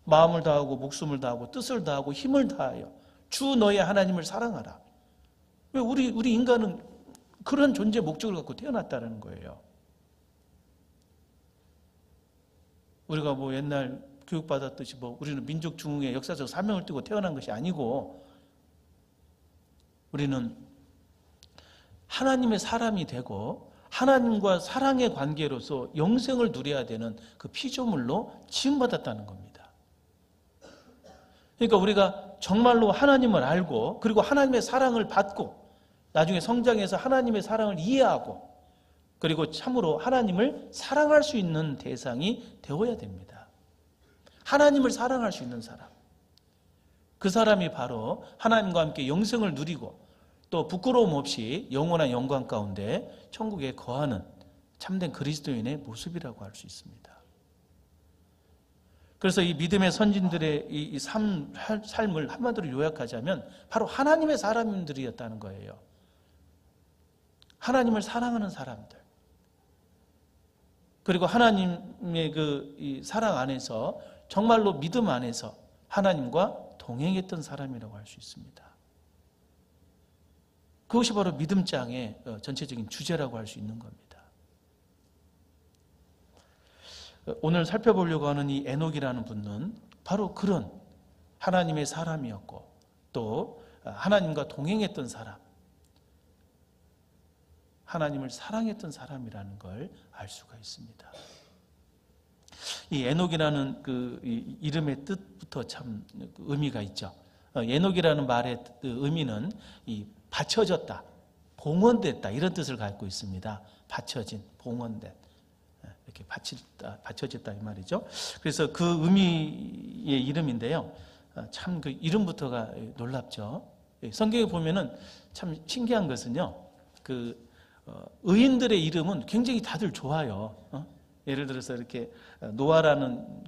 마음을 다하고 목숨을 다하고 뜻을 다하고 힘을 다하여 주 너의 하나님을 사랑하라. 왜? 우리 인간은 그런 존재 목적을 갖고 태어났다는 거예요. 우리가 뭐 옛날 교육받았듯이 우리는 민족 중흥의 역사적 사명을 띠고 태어난 것이 아니고 우리는 하나님의 사람이 되고 하나님과 사랑의 관계로서 영생을 누려야 되는 그 피조물로 지음받았다는 겁니다. 그러니까 우리가 정말로 하나님을 알고 그리고 하나님의 사랑을 받고 나중에 성장해서 하나님의 사랑을 이해하고 그리고 참으로 하나님을 사랑할 수 있는 대상이 되어야 됩니다. 하나님을 사랑할 수 있는 사람. 그 사람이 바로 하나님과 함께 영생을 누리고 또 부끄러움 없이 영원한 영광 가운데 천국에 거하는 참된 그리스도인의 모습이라고 할 수 있습니다. 그래서 이 믿음의 선진들의 이 삶을 한마디로 요약하자면 바로 하나님의 사람들이었다는 거예요. 하나님을 사랑하는 사람들. 그리고 하나님의 이 사랑 안에서 정말로 믿음 안에서 하나님과 동행했던 사람이라고 할 수 있습니다. 그것이 바로 믿음장의 전체적인 주제라고 할 수 있는 겁니다. 오늘 살펴보려고 하는 이 에녹이라는 분은 바로 그런 하나님의 사람이었고 또 하나님과 동행했던 사람, 하나님을 사랑했던 사람이라는 걸 알 수가 있습니다. 이 에녹이라는 이 이름의 뜻부터 참 의미가 있죠. 에녹이라는 말의 의미는 이 받쳐졌다, 봉헌됐다 이런 뜻을 갖고 있습니다. 받쳐진, 봉헌된 이렇게 받쳐졌다 이 말이죠. 그래서 그 의미의 이름인데요. 참 그 이름부터가 놀랍죠. 성경에 보면은 참 신기한 것은요. 의인들의 이름은 굉장히 다들 좋아요. 예를 들어서 이렇게 노아라는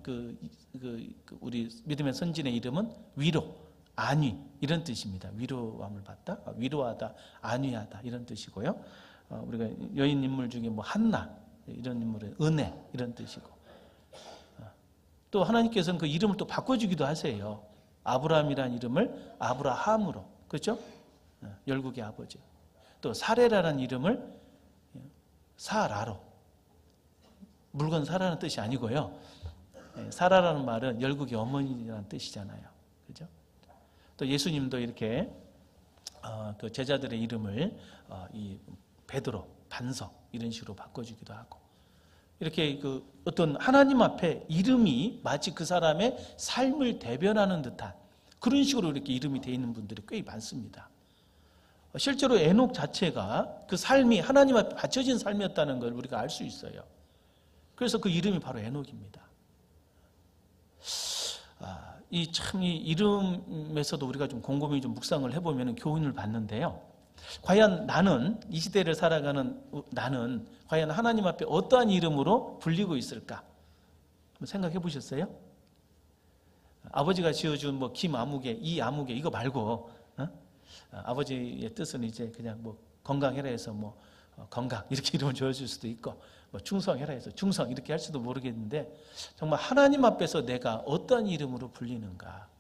우리 믿음의 선진의 이름은 위로, 안위 이런 뜻입니다. 위로함을 받다, 위로하다, 안위하다 이런 뜻이고요. 우리가 여인 인물 중에 뭐 한나 이런 인물은 은혜 이런 뜻이고, 또 하나님께서는 그 이름을 또 바꿔주기도 하세요. 아브라함이라는 이름을 아브라함으로, 그렇죠? 열국의 아버지. 또 사레라라는 이름을 사라로, 물건 사라는 뜻이 아니고요. 사라라는 말은 열국의 어머니라는 뜻이잖아요. 그죠? 또 예수님도 이렇게 그 제자들의 이름을 이 베드로, 반석 이런 식으로 바꿔주기도 하고, 이렇게 그 어떤 하나님 앞에 이름이 마치 그 사람의 삶을 대변하는 듯한 그런 식으로 이렇게 이름이 되어 있는 분들이 꽤 많습니다. 실제로 에녹 자체가 그 삶이 하나님 앞에 바쳐진 삶이었다는 걸 우리가 알 수 있어요. 그래서 그 이름이 바로 에녹입니다. 이 이름에서도 우리가 좀 곰곰이 좀 묵상을 해보면 교훈을 받는데요. 과연 나는, 이 시대를 살아가는 나는 과연 하나님 앞에 어떠한 이름으로 불리고 있을까? 한번 생각해 보셨어요? 아버지가 지어준 뭐 김아무개, 이아무개 이거 말고, 아버지의 뜻은 이제 그냥 뭐 건강해라 해서 뭐 건강 이렇게 이름을 지어줄 수도 있고, 뭐 충성해라 해서 충성 이렇게 할 수도 모르겠는데, 정말 하나님 앞에서 내가 어떤 이름으로 불리는가.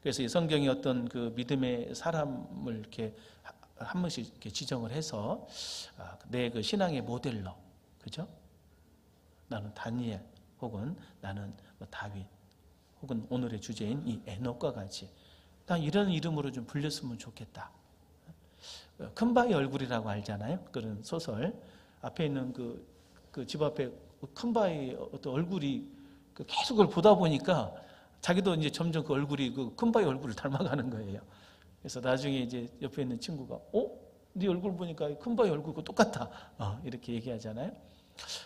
그래서 이 성경이 어떤 그 믿음의 사람을 이렇게 한 번씩 이렇게 지정을 해서 내 그 신앙의 모델로, 그죠? 나는 다니엘, 혹은 나는 뭐 다윗, 혹은 오늘의 주제인 이 에녹과 같이 난 이런 이름으로 좀 불렸으면 좋겠다. 큰 바위 얼굴이라고 알잖아요. 그런 소설 앞에 있는 그 집 앞에 큰 바위 어떤 얼굴이 계속 그걸 보다 보니까 자기도 이제 점점 그 얼굴이 그 큰 바위 얼굴을 닮아가는 거예요. 그래서 나중에 이제 옆에 있는 친구가 네 얼굴 보니까 큰 바위 얼굴과 똑같아. 이렇게 얘기하잖아요.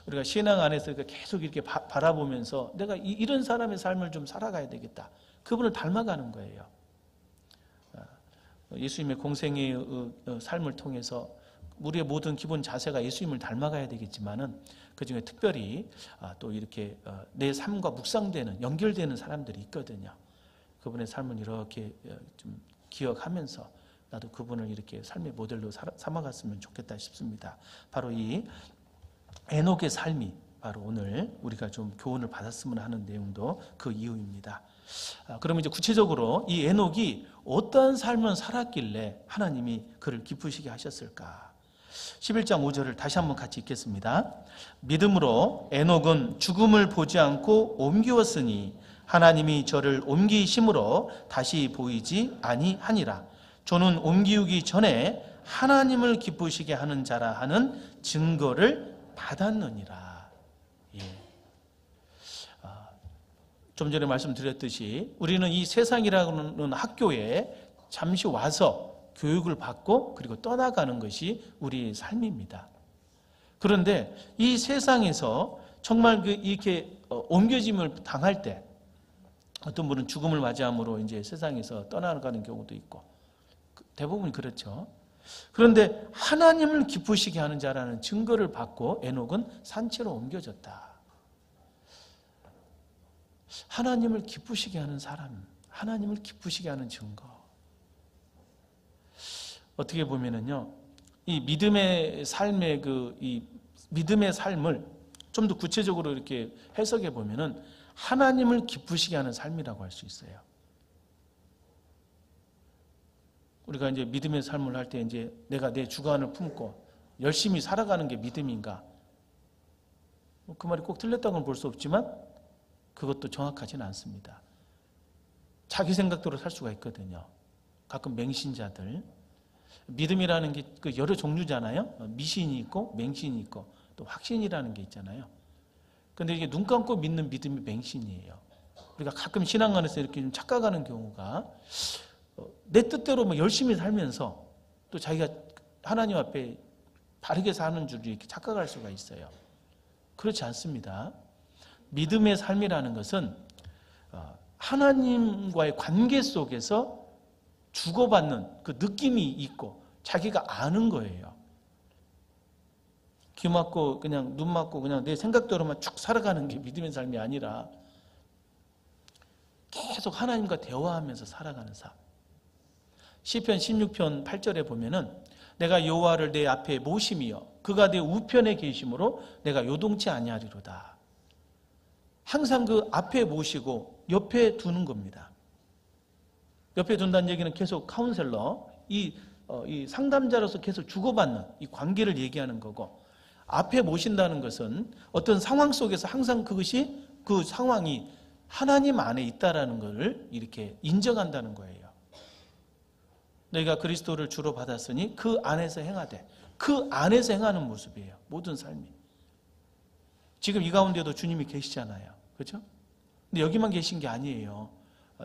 우리가 신앙 안에서 계속 이렇게 바라보면서 내가 이런 사람의 삶을 좀 살아가야 되겠다. 그분을 닮아가는 거예요. 예수님의 공생의 삶을 통해서 우리의 모든 기본 자세가 예수님을 닮아가야 되겠지만은 그 중에 특별히 또 이렇게 내 삶과 묵상되는, 연결되는 사람들이 있거든요. 그분의 삶을 이렇게 좀 기억하면서 나도 그분을 이렇게 삶의 모델로 삼아갔으면 좋겠다 싶습니다. 바로 이 에녹의 삶이 바로 오늘 우리가 좀 교훈을 받았으면 하는 내용도 그 이유입니다. 그러면 이제 구체적으로 이 에녹이 어떠한 삶을 살았길래 하나님이 그를 기쁘시게 하셨을까? 11장 5절을 다시 한번 같이 읽겠습니다. 믿음으로 에녹은 죽음을 보지 않고 옮기었으니 하나님이 저를 옮기심으로 다시 보이지 아니하니라. 저는 옮기우기 전에 하나님을 기쁘시게 하는 자라 하는 증거를 받았느니라. 예. 좀 전에 말씀드렸듯이 우리는 이 세상이라는 학교에 잠시 와서 교육을 받고 그리고 떠나가는 것이 우리의 삶입니다. 그런데 이 세상에서 정말 이렇게 옮겨짐을 당할 때 어떤 분은 죽음을 맞이함으로 이제 세상에서 떠나가는 경우도 있고 대부분 그렇죠. 그런데 하나님을 기쁘시게 하는 자라는 증거를 받고 에녹은 산채로 옮겨졌다. 하나님을 기쁘시게 하는 사람, 하나님을 기쁘시게 하는 증거. 어떻게 보면은요, 이 믿음의 삶의 이 믿음의 삶을 좀 더 구체적으로 이렇게 해석해 보면은 하나님을 기쁘시게 하는 삶이라고 할 수 있어요. 우리가 이제 믿음의 삶을 할 때 이제 내가 내 주관을 품고 열심히 살아가는 게 믿음인가? 그 말이 꼭 틀렸다고는 볼 수 없지만 그것도 정확하지는 않습니다. 자기 생각대로 살 수가 있거든요. 가끔 맹신자들. 믿음이라는 게 그 여러 종류잖아요. 미신이 있고 맹신이 있고 또 확신이라는 게 있잖아요. 그런데 이게 눈 감고 믿는 믿음이 맹신이에요. 우리가 가끔 신앙 안에서 이렇게 좀 착각하는 경우가 내 뜻대로 뭐 열심히 살면서 또 자기가 하나님 앞에 바르게 사는 줄 이렇게 착각할 수가 있어요. 그렇지 않습니다. 믿음의 삶이라는 것은 하나님과의 관계 속에서 주고받는 그 느낌이 있고 자기가 아는 거예요. 귀 막고 그냥 눈 막고 그냥 내 생각대로만 쭉 살아가는 게 믿음의 삶이 아니라 계속 하나님과 대화하면서 살아가는 삶. 시편 16편 8절에 보면은 내가 여호와를 내 앞에 모심이여 그가 내 우편에 계심으로 내가 요동치 아니하리로다. 항상 그 앞에 모시고 옆에 두는 겁니다. 옆에 둔다는 얘기는 계속 카운셀러, 이 상담자로서 계속 주고받는 이 관계를 얘기하는 거고, 앞에 모신다는 것은 어떤 상황 속에서 항상 그것이 그 상황이 하나님 안에 있다라는 것을 이렇게 인정한다는 거예요. 너희가 그리스도를 주로 받았으니 그 안에서 행하되, 그 안에서 행하는 모습이에요. 모든 삶이. 지금 이 가운데도 주님이 계시잖아요. 그렇죠? 근데 여기만 계신 게 아니에요.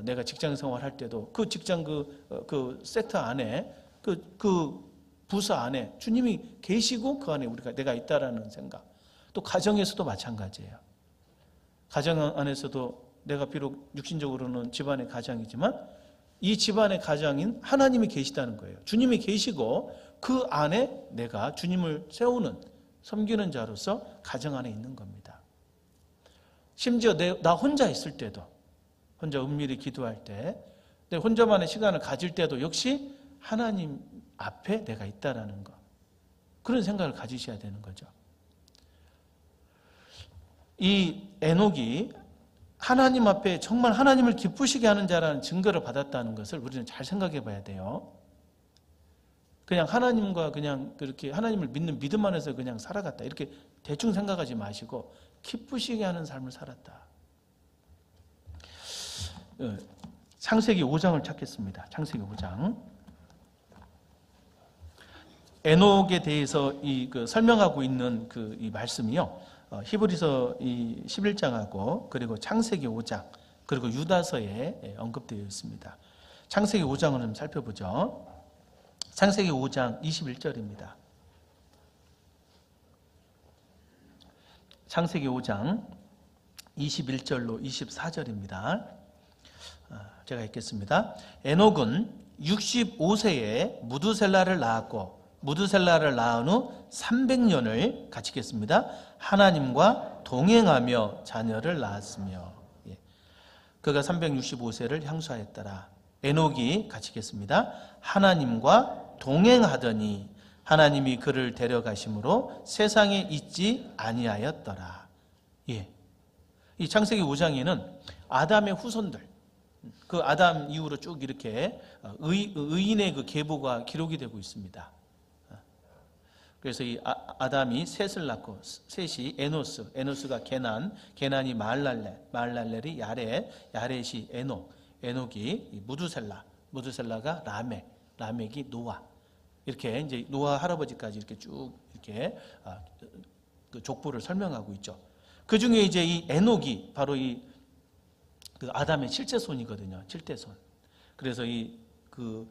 내가 직장 생활할 때도 그 직장 그 섹터 안에 그 부서 안에 주님이 계시고 그 안에 내가 있다라는 생각. 또 가정에서도 마찬가지예요. 가정 안에서도 내가 비록 육신적으로는 집안의 가장이지만 이 집안의 가장인 하나님이 계시다는 거예요. 주님이 계시고 그 안에 내가 주님을 세우는 섬기는 자로서 가정 안에 있는 겁니다. 심지어 나 혼자 있을 때도, 혼자 은밀히 기도할 때, 내 혼자만의 시간을 가질 때도 역시 하나님 앞에 내가 있다라는 것, 그런 생각을 가지셔야 되는 거죠. 이 에녹이 하나님 앞에 정말 하나님을 기쁘시게 하는 자라는 증거를 받았다는 것을 우리는 잘 생각해 봐야 돼요. 그냥 하나님과 그냥 그렇게 하나님을 믿는 믿음 안에서 그냥 살아갔다, 이렇게 대충 생각하지 마시고 기쁘시게 하는 삶을 살았다. 창세기 5장을 찾겠습니다. 창세기 5장. 에녹에 대해서 설명하고 있는 이 말씀이요. 히브리서 11장하고 그리고 창세기 5장 그리고 유다서에 언급되어 있습니다. 창세기 5장을 좀 살펴보죠. 창세기 5장 21절입니다. 창세기 5장 21절로 24절입니다. 제가 읽겠습니다. 에녹은 65세에 무두셀라를 낳았고 무두셀라를 낳은 후 300년을 같이겠습니다. 하나님과 동행하며 자녀를 낳았으며, 그가 365세를 향수하였더라. 에녹이 같이겠습니다. 하나님과 동행하더니 하나님이 그를 데려가심으로 세상에 있지 아니하였더라. 이 창세기 5장에는 아담의 후손들, 그 아담 이후로 쭉 이렇게 의인의 그 계보가 기록이 되고 있습니다. 그래서 이 아담이 셋을 낳고, 셋이 에노스가 게난이 마할랄렐이 야렛, 야렛이 에녹이 무두셀라가 라멕이 노아. 이렇게 이제 노아 할아버지까지 이렇게 쭉 이렇게 그 족보를 설명하고 있죠. 그 중에 이제 이 에녹이 바로 그 아담의 칠째손이거든요. 칠째손. 그래서 그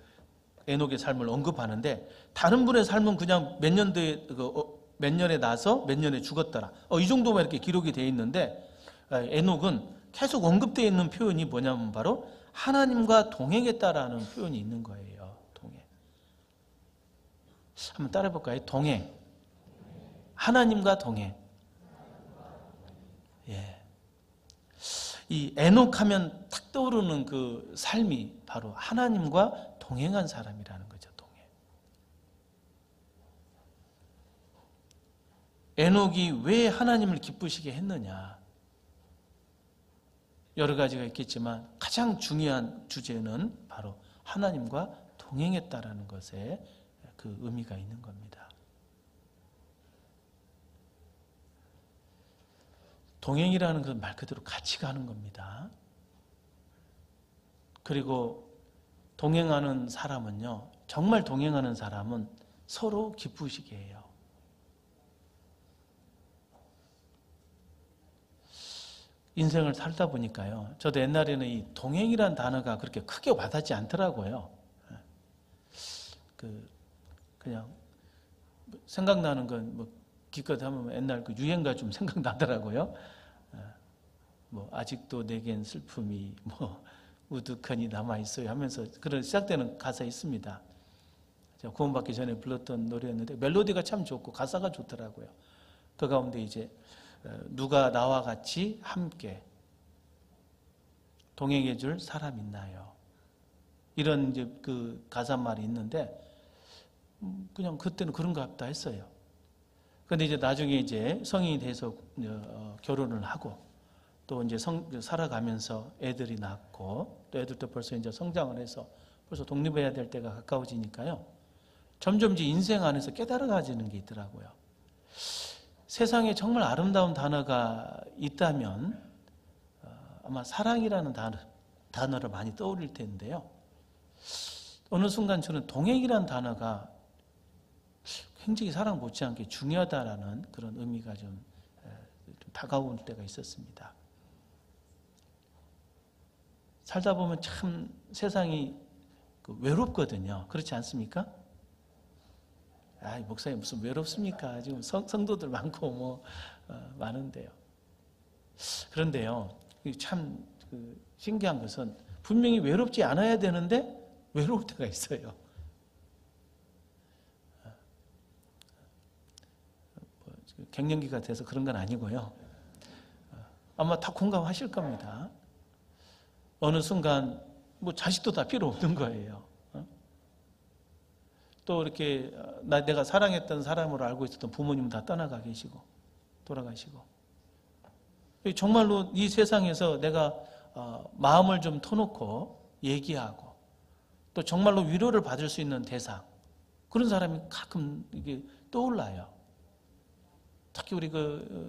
에녹의 삶을 언급하는데, 다른 분의 삶은 그냥 몇 년에 나서 몇 년에 죽었더라. 이 정도만 이렇게 기록이 되어 있는데, 에녹은 계속 언급되어 있는 표현이 뭐냐면 바로 하나님과 동행했다라는 표현이 있는 거예요. 동행. 한번 따라해 볼까요? 동행. 하나님과 동행. 이 에녹 하면 탁 떠오르는 그 삶이 바로 하나님과 동행한 사람이라는 거죠. 동행. 에녹이 왜 하나님을 기쁘시게 했느냐? 여러 가지가 있겠지만 가장 중요한 주제는 바로 하나님과 동행했다라는 것에 그 의미가 있는 겁니다. 동행이라는 것은 말 그대로 같이 가는 겁니다. 그리고 동행하는 사람은요, 정말 동행하는 사람은 서로 기쁘시게 해요. 인생을 살다 보니까요, 저도 옛날에는 이 동행이라는 단어가 그렇게 크게 와닿지 않더라고요. 그냥 생각나는 건 기껏 하면 옛날 그 유행가 좀 생각나더라고요. 아직도 내겐 슬픔이 우두커니 남아있어요 하면서 그런 시작되는 가사 있습니다. 제가 구원받기 전에 불렀던 노래였는데 멜로디가 참 좋고 가사가 좋더라고요. 그 가운데 이제 누가 나와 같이 함께 동행해 줄 사람 있나요? 이런 이제 그 가사말이 있는데 그냥 그때는 그런가 보다 했어요. 근데 이제 나중에 이제 성인이 돼서 결혼을 하고 또 이제 살아가면서 애들이 낳고 또 애들도 벌써 이제 성장을 해서 벌써 독립해야 될 때가 가까워지니까요. 점점 이제 인생 안에서 깨달아가지는 게 있더라고요. 세상에 정말 아름다운 단어가 있다면 아마 사랑이라는 단어를 많이 떠올릴 텐데요. 어느 순간 저는 동행이라는 단어가 굉장히 사랑 못지않게 중요하다라는 그런 의미가 좀 다가올 때가 있었습니다. 살다 보면 참 세상이 외롭거든요. 그렇지 않습니까? 목사님 무슨 외롭습니까? 지금 성도들 많고 많은데요. 그런데요, 참 신기한 것은 분명히 외롭지 않아야 되는데 외로울 때가 있어요. 갱년기가 돼서 그런 건 아니고요. 아마 다 공감하실 겁니다. 어느 순간 자식도 다 필요 없는 거예요. 또 이렇게 내가 사랑했던 사람으로 알고 있었던 부모님 다 떠나가 계시고 돌아가시고 정말로 이 세상에서 내가 마음을 좀 터놓고 얘기하고 또 정말로 위로를 받을 수 있는 대상 그런 사람이 가끔 이게 떠올라요. 특히 우리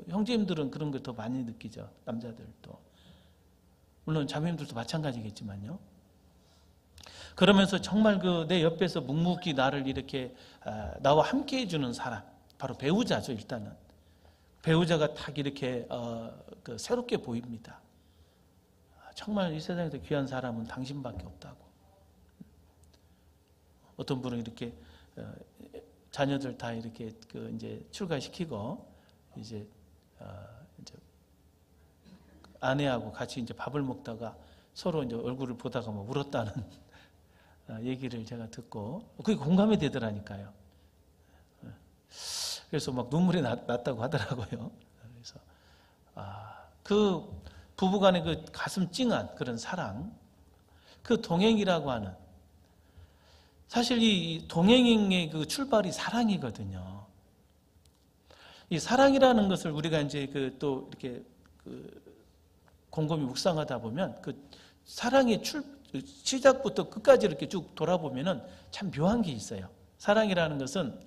형제님들은 그런 거 더 많이 느끼죠. 남자들도. 물론 자매님들도 마찬가지겠지만요. 그러면서 정말 내 옆에서 묵묵히 나를 이렇게 나와 함께 해주는 사람, 바로 배우자죠. 일단은 배우자가 딱 이렇게 새롭게 보입니다. 정말 이 세상에서 귀한 사람은 당신밖에 없다고. 어떤 분은 이렇게 자녀들 다 이렇게 이제 출가시키고 이제 아내하고 같이 이제 밥을 먹다가 서로 이제 얼굴을 보다가 울었다는 얘기를 제가 듣고 그게 공감이 되더라니까요. 그래서 막 눈물이 났다고 하더라고요. 그래서 그 부부간의 그 가슴 찡한 그런 사랑, 그 동행이라고 하는 사실 이 동행의 그 출발이 사랑이거든요. 이 사랑이라는 것을 우리가 이제 또 이렇게 곰곰이 묵상하다 보면 그 사랑의 시작부터 끝까지 이렇게 쭉 돌아보면은 참 묘한 게 있어요. 사랑이라는 것은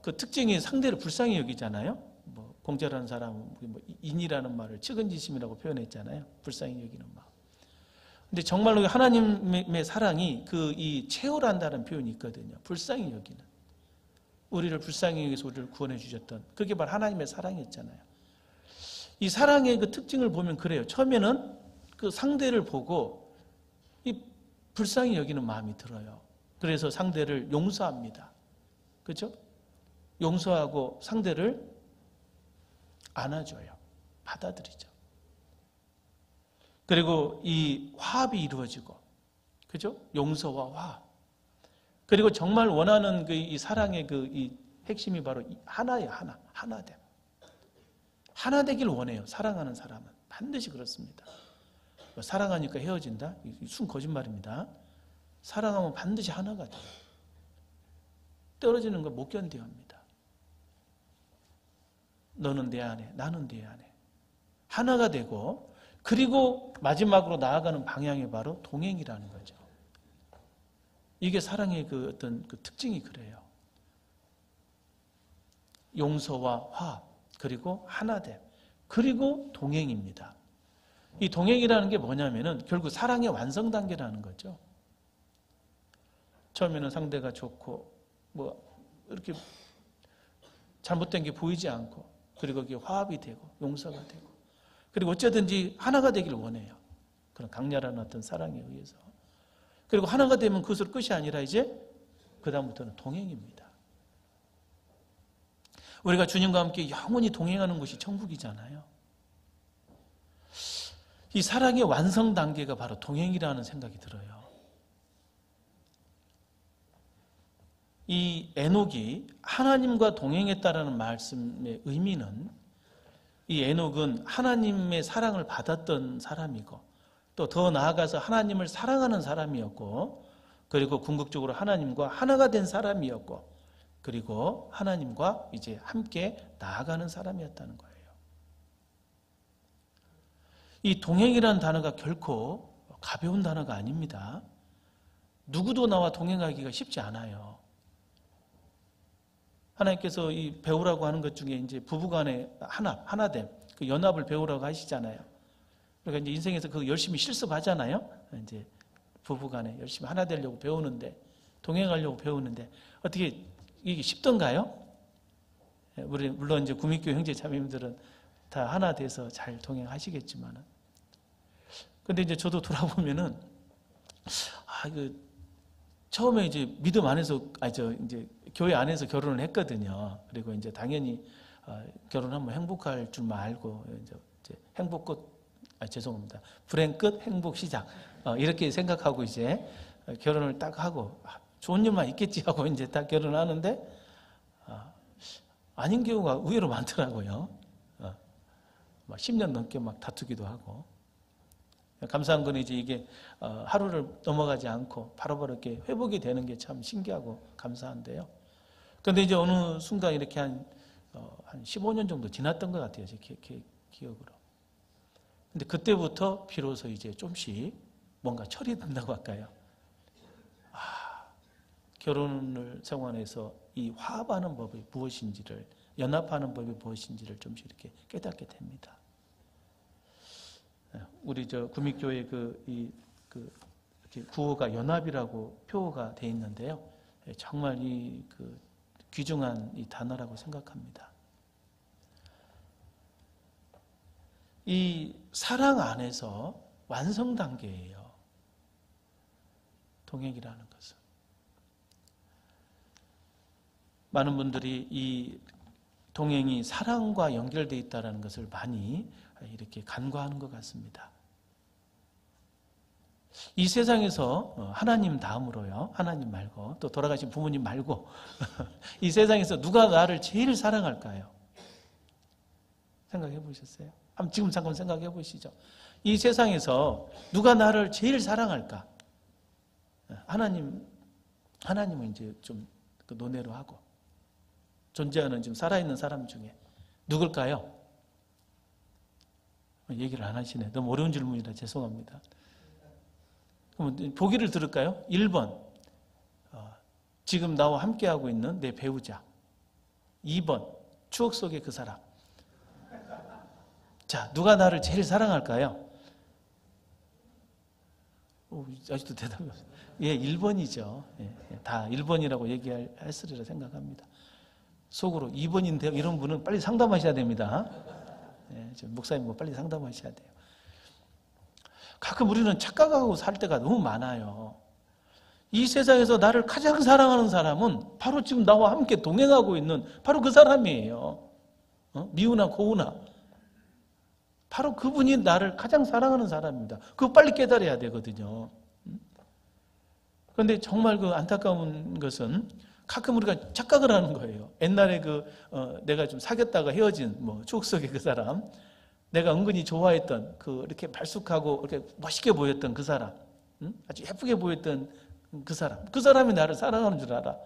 그 특징이 상대를 불쌍히 여기잖아요. 공자라는 사람은 인이라는 말을 측은지심이라고 표현했잖아요. 불쌍히 여기는 마음. 근데 정말로 하나님의 사랑이 이 채우란다는 표현이 있거든요. 불쌍히 여기는. 우리를 불쌍히 여기서 우리를 구원해 주셨던 그게 바로 하나님의 사랑이었잖아요. 이 사랑의 그 특징을 보면 그래요. 처음에는 그 상대를 보고 이 불쌍히 여기는 마음이 들어요. 그래서 상대를 용서합니다. 그렇죠? 용서하고 상대를 안아줘요. 받아들이죠. 그리고 이 화합이 이루어지고, 그죠? 용서와 화합. 그리고 정말 원하는 이 사랑의 이 핵심이 바로 하나예요. 하나됨. 하나 되길 원해요. 사랑하는 사람은 반드시 그렇습니다. 사랑하니까 헤어진다? 순 거짓말입니다. 사랑하면 반드시 하나가 돼요. 떨어지는 거 못 견뎌 합니다. 너는 내 안에, 나는 내 안에. 하나가 되고, 그리고 마지막으로 나아가는 방향이 바로 동행이라는 거죠. 이게 사랑의 어떤 특징이 그래요. 용서와 화합, 그리고 하나됨, 그리고 동행입니다. 이 동행이라는 게 뭐냐면은 결국 사랑의 완성 단계라는 거죠. 처음에는 상대가 좋고, 이렇게 잘못된 게 보이지 않고, 그리고 그게 화합이 되고, 용서가 되고, 그리고 어쨌든지 하나가 되길 원해요. 그런 강렬한 어떤 사랑에 의해서. 그리고 하나가 되면 그것으로 끝이 아니라 이제 그다음부터는 동행입니다. 우리가 주님과 함께 영원히 동행하는 곳이 천국이잖아요. 이 사랑의 완성 단계가 바로 동행이라는 생각이 들어요. 이 에녹이 하나님과 동행했다라는 말씀의 의미는, 이 에녹은 하나님의 사랑을 받았던 사람이고, 또 더 나아가서 하나님을 사랑하는 사람이었고, 그리고 궁극적으로 하나님과 하나가 된 사람이었고, 그리고 하나님과 이제 함께 나아가는 사람이었다는 거예요. 이 동행이라는 단어가 결코 가벼운 단어가 아닙니다. 누구도 나와 동행하기가 쉽지 않아요. 하나님께서 이 배우라고 하는 것 중에 이제 부부간의 하나됨, 그 연합을 배우라고 하시잖아요. 그러니까 이제 인생에서 그 열심히 실습하잖아요. 이제 부부간에 열심히 하나 되려고 배우는데, 동행하려고 배우는데 어떻게 이게 쉽던가요? 물론 이제 구민교 형제 자매님들은 다 하나 돼서 잘 동행하시겠지만은, 근데 이제 저도 돌아보면은 처음에 이제 믿음 안에서 이제 교회 안에서 결혼을 했거든요. 그리고 이제 당연히 결혼하면 행복할 줄만 알고 이제 행복 끝 죄송합니다. 불행 끝 행복 시작 이렇게 생각하고 이제 결혼을 딱 하고 좋은 일만 있겠지 하고 이제 딱 결혼하는데 아닌 경우가 의외로 많더라고요. 막 10년 넘게 막 다투기도 하고. 감사한 건 이제 이게 하루를 넘어가지 않고 바로바로 이렇게 회복이 되는 게 참 신기하고 감사한데요. 그런데 이제 어느 순간 이렇게 한 15년 정도 지났던 것 같아요. 제 기억으로. 근데 그때부터 비로소 이제 좀씩 뭔가 철이 든다고 할까요? 결혼을 생활해서 이 화합하는 법이 무엇인지를, 연합하는 법이 무엇인지를 좀씩 이렇게 깨닫게 됩니다. 우리 구미교회 구호가 연합이라고 표어가 되어 있는데요. 정말 이 귀중한 이 단어라고 생각합니다. 이 사랑 안에서 완성 단계예요. 동행이라는 것은. 많은 분들이 이 동행이 사랑과 연결되어 있다는 것을 많이 이렇게 간과하는 것 같습니다. 이 세상에서 하나님 다음으로요, 하나님 말고 또 돌아가신 부모님 말고 이 세상에서 누가 나를 제일 사랑할까요? 생각해 보셨어요? 지금 잠깐 생각해 보시죠. 이 세상에서 누가 나를 제일 사랑할까? 하나님은 이제 좀 논외로 하고, 존재하는 지금 살아있는 사람 중에 누굴까요? 얘기를 안 하시네. 너무 어려운 질문이라 죄송합니다. 그럼 보기를 들을까요? 1번, 지금 나와 함께하고 있는 내 배우자. 2번, 추억 속의 그 사람. 자, 누가 나를 제일 사랑할까요? 아직도 대답이 없어요. 예, 1번이죠. 다 1번이라고 얘기했으리라 생각합니다. 속으로 2번인데요. 이런 분은 빨리 상담하셔야 됩니다. 목사님 빨리 상담하셔야 돼요. 가끔 우리는 착각하고 살 때가 너무 많아요. 이 세상에서 나를 가장 사랑하는 사람은 바로 지금 나와 함께 동행하고 있는 바로 그 사람이에요. 미우나 고우나 바로 그분이 나를 가장 사랑하는 사람입니다. 그거 빨리 깨달아야 되거든요. 그런데 정말 안타까운 것은 가끔 우리가 착각을 하는 거예요. 옛날에 내가 좀 사귀었다가 헤어진 추억 속의 그 사람, 내가 은근히 좋아했던 이렇게 발숙하고 이렇게 멋있게 보였던 그 사람, 아주 예쁘게 보였던 그 사람이 나를 사랑하는 줄 알아.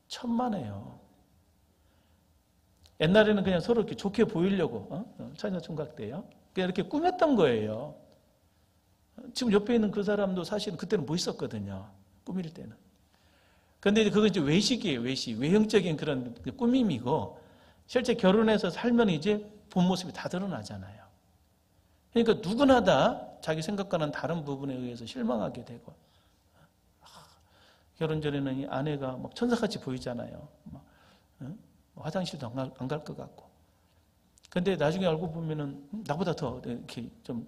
천만에요. 옛날에는 그냥 서로 이렇게 좋게 보이려고 처녀 총각 때요. 그냥 이렇게 꾸몄던 거예요. 지금 옆에 있는 그 사람도 사실은 그때는 멋있었거든요. 꾸밀 때는. 그런데 그건 이제 외식이에요. 외형적인 그런 꾸밈이고, 실제 결혼해서 살면 이제 본 모습이 다 드러나잖아요. 그러니까 누구나 다 자기 생각과는 다른 부분에 의해서 실망하게 되고, 결혼 전에는 이 아내가 막 천사같이 보이잖아요. 화장실도 안 갈 것 같고. 근데 나중에 알고 보면은 나보다 더 이렇게 좀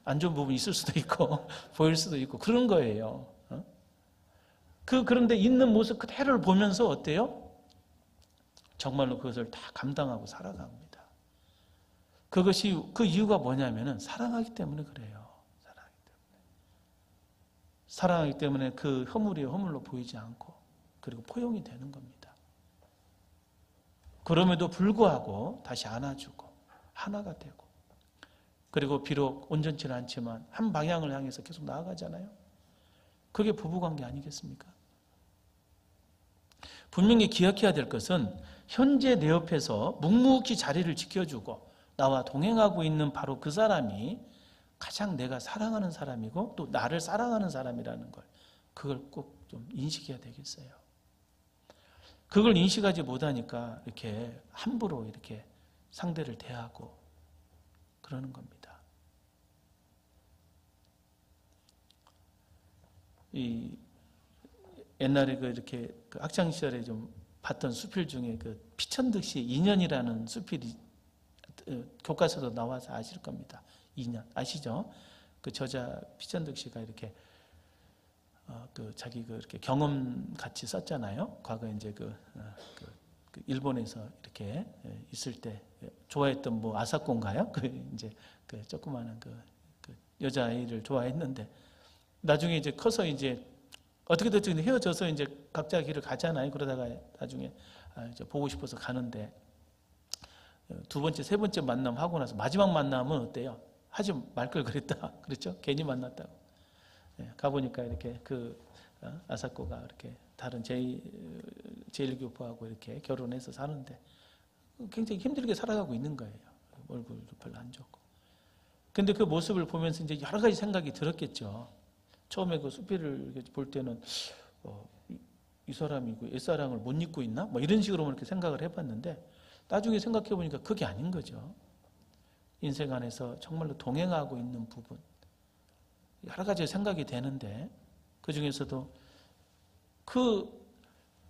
안 좋은 부분이 있을 수도 있고 보일 수도 있고 그런 거예요. 그런데 있는 모습 그대로를 보면서 어때요? 정말로 그것을 다 감당하고 살아갑니다. 그 이유가 뭐냐면은 사랑하기 때문에 그래요. 사랑하기 때문에 그 허물이 허물로 보이지 않고, 그리고 포용이 되는 겁니다. 그럼에도 불구하고 다시 안아주고 하나가 되고, 그리고 비록 온전치는 않지만 한 방향을 향해서 계속 나아가잖아요. 그게 부부관계 아니겠습니까? 분명히 기억해야 될 것은 현재 내 옆에서 묵묵히 자리를 지켜주고 나와 동행하고 있는 바로 그 사람이 가장 내가 사랑하는 사람이고 또 나를 사랑하는 사람이라는 걸, 그걸 꼭 좀 인식해야 되겠어요. 그걸 인식하지 못하니까 이렇게 함부로 이렇게 상대를 대하고 그러는 겁니다. 이 옛날에 이렇게 학창 시절에 좀 봤던 수필 중에 피천득시 인연이라는 수필이 교과서도 나와서 아실 겁니다. 인연 아시죠? 그 저자 피천득시가 이렇게 자기 이렇게 경험 같이 썼잖아요. 과거에 이제 일본에서 이렇게 있을 때 좋아했던 뭐 아사코인가요? 이제 조그마한 여자아이를 좋아했는데 나중에 이제 커서 이제 어떻게 됐든 헤어져서 이제 각자 길을 가잖아요. 그러다가 나중에 이제 보고 싶어서 가는데 두 번째, 세 번째 만남 하고 나서 마지막 만남은 어때요? 하지 말 걸 그랬다. 그렇죠? 괜히 만났다고. 가보니까 이렇게 아사코가 이렇게 다른 제1교포하고 이렇게 결혼해서 사는데 굉장히 힘들게 살아가고 있는 거예요. 얼굴도 별로 안 좋고. 근데 그 모습을 보면서 이제 여러 가지 생각이 들었겠죠. 처음에 그 수필을 볼 때는 이 사람이 옛사랑을 못 잊고 있나? 뭐 이런 식으로 이렇게 생각을 해봤는데 나중에 생각해 보니까 그게 아닌 거죠. 인생 안에서 정말로 동행하고 있는 부분, 여러 가지 생각이 되는데 그 중에서도 그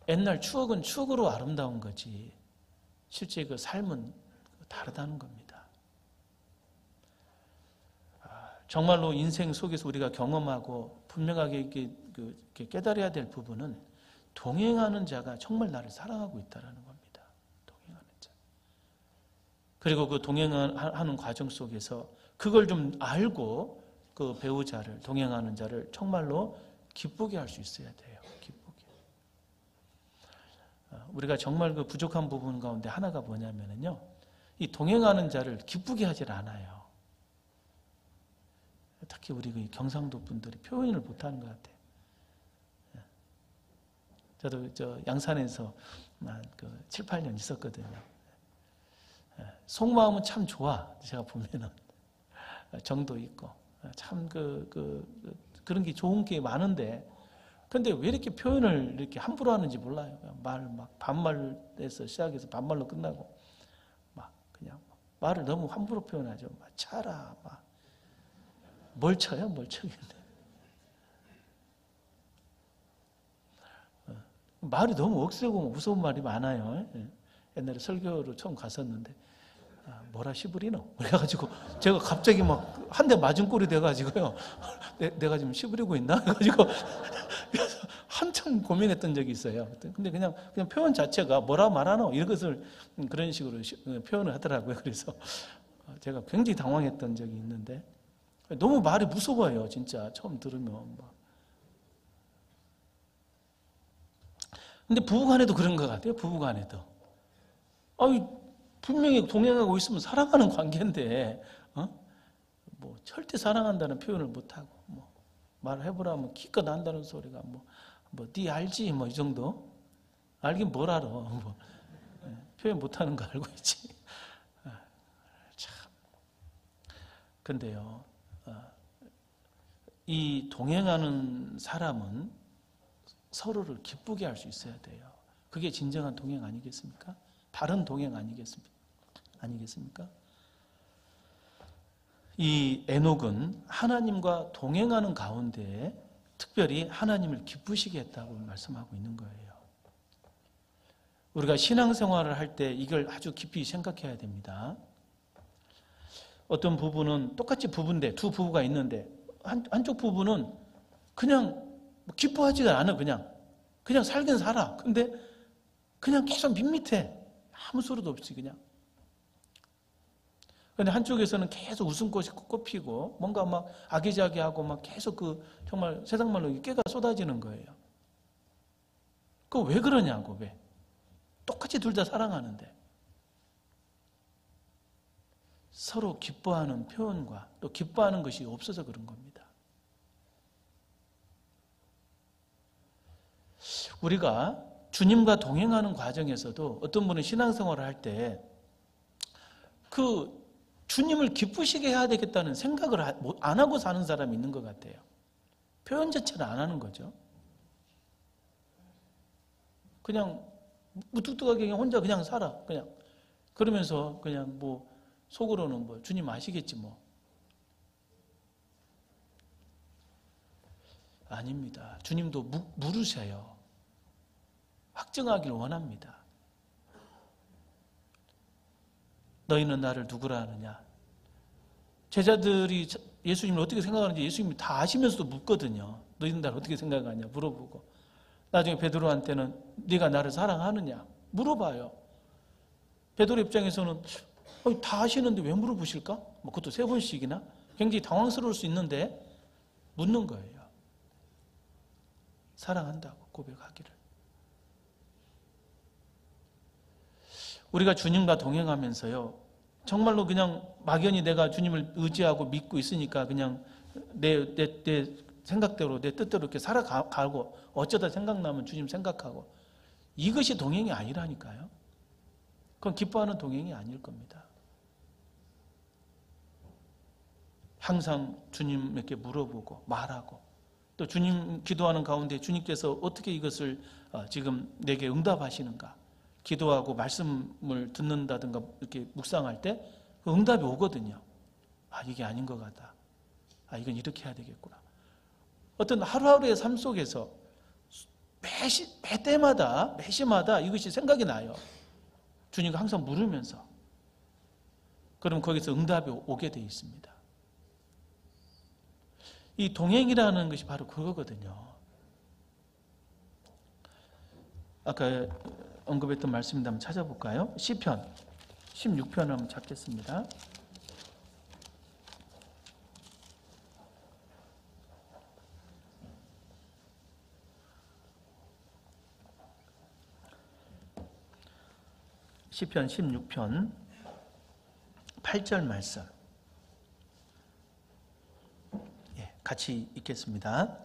옛날 추억은 추억으로 아름다운 거지 실제 그 삶은 다르다는 겁니다. 정말로 인생 속에서 우리가 경험하고 분명하게 이렇게 깨달아야 될 부분은 동행하는 자가 정말 나를 사랑하고 있다는 겁니다. 동행하는 자. 그리고 그 동행하는 과정 속에서 그걸 좀 알고 그 배우자를, 동행하는 자를 정말로 기쁘게 할 수 있어야 돼요. 기쁘게. 우리가 정말 그 부족한 부분 가운데 하나가 뭐냐면요, 이 동행하는 자를 기쁘게 하질 않아요. 특히 우리 경상도 분들이 표현을 못하는 것 같아요. 저도 양산에서 7, 8년 있었거든요. 속마음은 참 좋아. 제가 보면은 정도 있고 참 그런 게 좋은 게 많은데, 근데 왜 이렇게 표현을 이렇게 함부로 하는지 몰라요. 반말에서 시작해서 반말로 끝나고 그냥 말을 너무 함부로 표현하죠. 차라 뭘 쳐요? 뭘 쳐겠네. 말이 너무 억세고 무서운 말이 많아요. 옛날에 설교로 처음 갔었는데 뭐라 시부리노? 그래가지고 제가 갑자기 한 대 맞은 꼴이 돼가지고요. 내가 지금 시부리고 있나? 해가지고 그래서 한참 고민했던 적이 있어요. 근데 그냥 표현 자체가 뭐라 말하노? 이런 것을 그런 식으로 표현을 하더라고요. 그래서 제가 굉장히 당황했던 적이 있는데 너무 말이 무서워요. 진짜 처음 들으면. 근데 부부간에도 그런 것 같아요. 부부간에도. 분명히 동행하고 있으면 사랑하는 관계인데, 절대 사랑한다는 표현을 못하고, 말을 해보라면 기껏 한다는 소리가, 네 알지? 이 정도? 알긴 뭘 알아. 표현 못하는 거 알고 있지. 참. 근데요, 이 동행하는 사람은 서로를 기쁘게 할 수 있어야 돼요. 그게 진정한 동행 아니겠습니까? 바른 동행 아니겠습니까? 이 에녹은 하나님과 동행하는 가운데 특별히 하나님을 기쁘시게 했다고 말씀하고 있는 거예요. 우리가 신앙생활을 할 때 이걸 아주 깊이 생각해야 됩니다. 어떤 부부는 똑같이 부부인데, 두 부부가 있는데 한쪽 부부는 그냥 기뻐하지가 않아. 그냥 살긴 살아. 근데 그냥 계속 밋밋해. 아무 소리도 없이 그냥. 근데 한쪽에서는 계속 웃음꽃이 꽃피고 뭔가 아기자기하고 계속 정말 세상 말로 깨가 쏟아지는 거예요. 그거 왜 그러냐고. 왜? 똑같이 둘 다 사랑하는데. 서로 기뻐하는 표현과 또 기뻐하는 것이 없어서 그런 겁니다. 우리가 주님과 동행하는 과정에서도 어떤 분은 신앙생활을 할 때 그 주님을 기쁘시게 해야 되겠다는 생각을 안 하고 사는 사람이 있는 것 같아요. 표현 자체를 안 하는 거죠. 그냥 무뚝뚝하게 그냥 혼자 그냥 살아. 그냥 그러면서 그냥 뭐 속으로는 뭐 주님 아시겠지 뭐. 아닙니다. 주님도 물으셔요. 확증하기를 원합니다. 너희는 나를 누구라 하느냐? 제자들이 예수님을 어떻게 생각하는지 예수님이 다 아시면서도 묻거든요. 너희는 나를 어떻게 생각하냐 물어보고. 나중에 베드로한테는 네가 나를 사랑하느냐 물어봐요. 베드로 입장에서는 다 아시는데 왜 물어보실까? 뭐 그것도 3번씩이나? 굉장히 당황스러울 수 있는데 묻는 거예요. 사랑한다고 고백하기를. 우리가 주님과 동행하면서요, 정말로 그냥 막연히 내가 주님을 의지하고 믿고 있으니까 그냥 내 생각대로 내 뜻대로 이렇게 살아가고 어쩌다 생각나면 주님 생각하고, 이것이 동행이 아니라니까요. 그건 기뻐하는 동행이 아닐 겁니다. 항상 주님에게 물어보고 말하고, 또 주님 기도하는 가운데 주님께서 어떻게 이것을 지금 내게 응답하시는가, 기도하고 말씀을 듣는다든가 이렇게 묵상할 때 그 응답이 오거든요. 아, 이게 아닌 것 같다. 아, 이건 이렇게 해야 되겠구나. 어떤 하루하루의 삶 속에서 매시마다 이것이 생각이 나요. 주님과 항상 물으면서. 그럼 거기서 응답이 오게 되어 있습니다. 이 동행이라는 것이 바로 그거거든요. 아까 언급했던 말씀인데 한번 찾아볼까요? 시편 16편을 한번 찾겠습니다. 시편 16편 8절 말씀, 같이 읽겠습니다.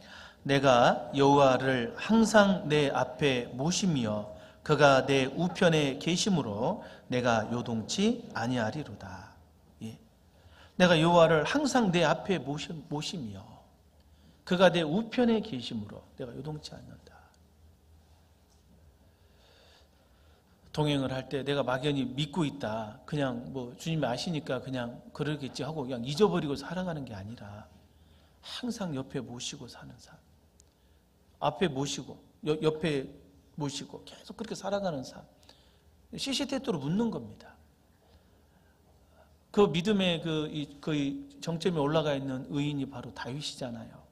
내가 여호와를 항상 내 앞에 모시며 그가 내 우편에 계심으로 내가 요동치 아니하리로다. 내가 여호와를 항상 내 앞에 모시며 그가 내 우편에 계심으로 내가 요동치 않는다. 동행을 할 때 내가 막연히 믿고 있다, 그냥 뭐 주님이 아시니까 그냥 그러겠지 하고 그냥 잊어버리고 살아가는 게 아니라 항상 옆에 모시고 사는 삶, 앞에 모시고 옆에 모시고 계속 그렇게 살아가는 삶, 시시때때로 묻는 겁니다. 그 믿음의 그 정점에 올라가 있는 의인이 바로 다윗이잖아요.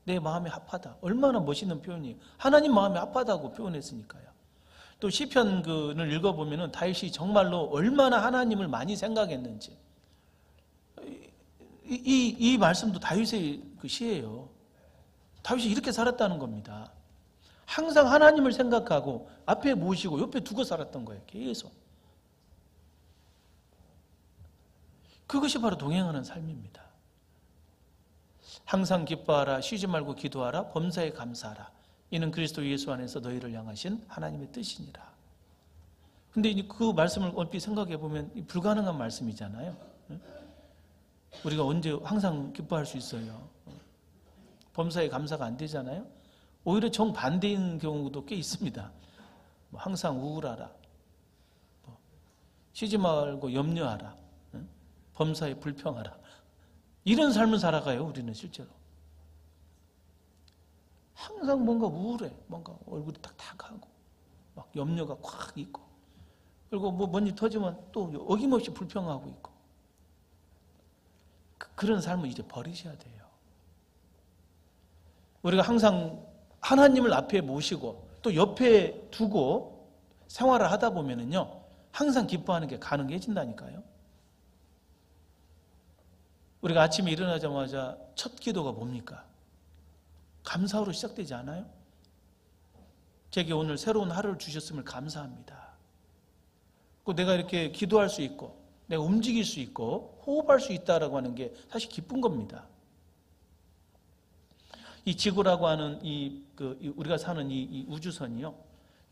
내 마음이 합하다. 얼마나 멋있는 표현이에요. 하나님 마음이 합하다고 표현했으니까요. 또 시편을 읽어보면 다윗이 정말로 얼마나 하나님을 많이 생각했는지, 이 말씀도 다윗의 그 시예요. 다윗이 이렇게 살았다는 겁니다. 항상 하나님을 생각하고 앞에 모시고 옆에 두고 살았던 거예요. 계속. 그것이 바로 동행하는 삶입니다. 항상 기뻐하라, 쉬지 말고 기도하라, 범사에 감사하라. 이는 그리스도 예수 안에서 너희를 향하신 하나님의 뜻이니라. 근데 그 말씀을 얼핏 생각해 보면 불가능한 말씀이잖아요. 우리가 언제 항상 기뻐할 수 있어요? 범사에 감사가 안 되잖아요. 오히려 정반대인 경우도 꽤 있습니다. 항상 우울하라, 쉬지 말고 염려하라, 범사에 불평하라. 이런 삶을 살아가요, 우리는 실제로. 항상 뭔가 우울해, 뭔가 얼굴이 탁탁하고 막 염려가 콱 있고, 그리고 뭔 일 터지면 또 어김없이 불평하고 있고. 그런 삶을 이제 버리셔야 돼요. 우리가 항상 하나님을 앞에 모시고 또 옆에 두고 생활을 하다 보면은요, 항상 기뻐하는 게 가능해진다니까요. 우리가 아침에 일어나자마자 첫 기도가 뭡니까? 감사로 시작되지 않아요? 제게 오늘 새로운 하루를 주셨음을 감사합니다. 내가 이렇게 기도할 수 있고 내가 움직일 수 있고 호흡할 수 있다라고 하는 게 사실 기쁜 겁니다. 이 지구라고 하는 우리가 사는 이 우주선이요,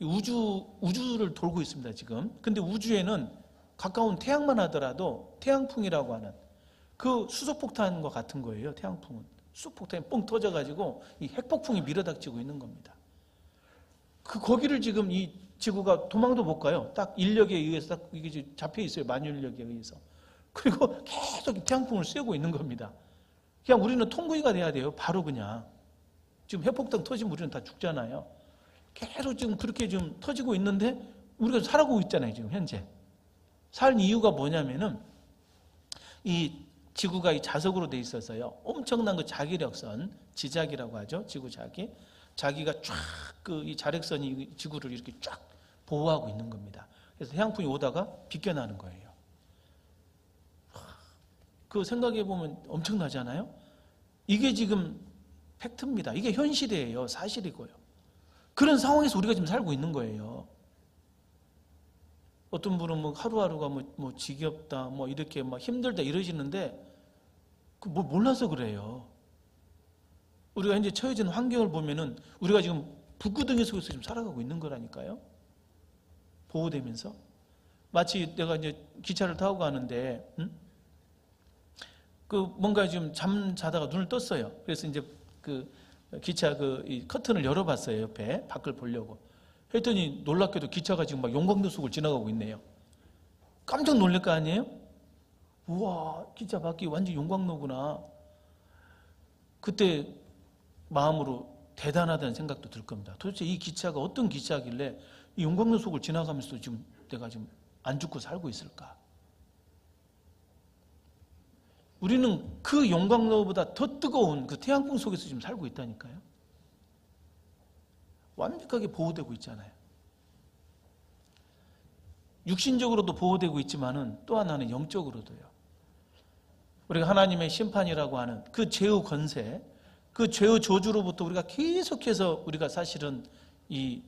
이 우주를 돌고 있습니다 지금. 근데 우주에는 가까운 태양만 하더라도 태양풍이라고 하는 그 수소폭탄과 같은 거예요. 태양풍은 수소폭탄이 뻥 터져가지고 이 핵폭풍이 밀어닥치고 있는 겁니다. 거기를 지금 이 지구가 도망도 못 가요. 딱 인력에 의해서 딱 이게 잡혀 있어요. 만유인력에 의해서. 그리고 계속 태양풍을 쐬고 있는 겁니다. 그냥 우리는 통구이가 돼야 돼요. 바로 그냥. 지금 핵폭탄 터지면 우리는 다 죽잖아요. 계속 지금 그렇게 좀 터지고 있는데 우리가 살아가고 있잖아요. 지금 현재. 살 이유가 뭐냐면은 이 지구가 이 자석으로 돼 있어서요. 엄청난 그 자기력선, 지작이라고 하죠. 지구 자기. 자기가 쫙 이 자력선이 지구를 이렇게 쫙 보호하고 있는 겁니다. 그래서 태양풍이 오다가 비껴나는 거예요. 그 생각해 보면 엄청나잖아요. 이게 지금 팩트입니다. 이게 현실이에요. 사실이고요. 그런 상황에서 우리가 지금 살고 있는 거예요. 어떤 분은 뭐 하루하루가 뭐 지겹다, 뭐 이렇게 막 힘들다 이러시는데 뭐 몰라서 그래요. 우리가 현재 처해진 환경을 보면은 우리가 지금 불구덩이 속에서 지금 살아가고 있는 거라니까요. 보호되면서. 마치 내가 이제 기차를 타고 가는데, 뭔가 지금 잠 자다가 눈을 떴어요. 그래서 이제 기차 이 커튼을 열어봤어요. 옆에 밖을 보려고. 했더니 놀랍게도 기차가 지금 막 용광로 속을 지나가고 있네요. 깜짝 놀랄 거 아니에요? 우와, 기차 밖이 완전 용광로구나. 그때 마음으로 대단하다는 생각도 들 겁니다. 도대체 이 기차가 어떤 기차길래 이 용광로 속을 지나가면서도 지금 내가 지금 안 죽고 살고 있을까? 우리는 그 용광로보다 더 뜨거운 그 태양풍 속에서 지금 살고 있다니까요. 완벽하게 보호되고 있잖아요. 육신적으로도 보호되고 있지만은 또 하나는 영적으로도요. 우리가 하나님의 심판이라고 하는 그 죄의 권세, 그 죄의 저주로부터 우리가 계속해서 우리가 사실은 이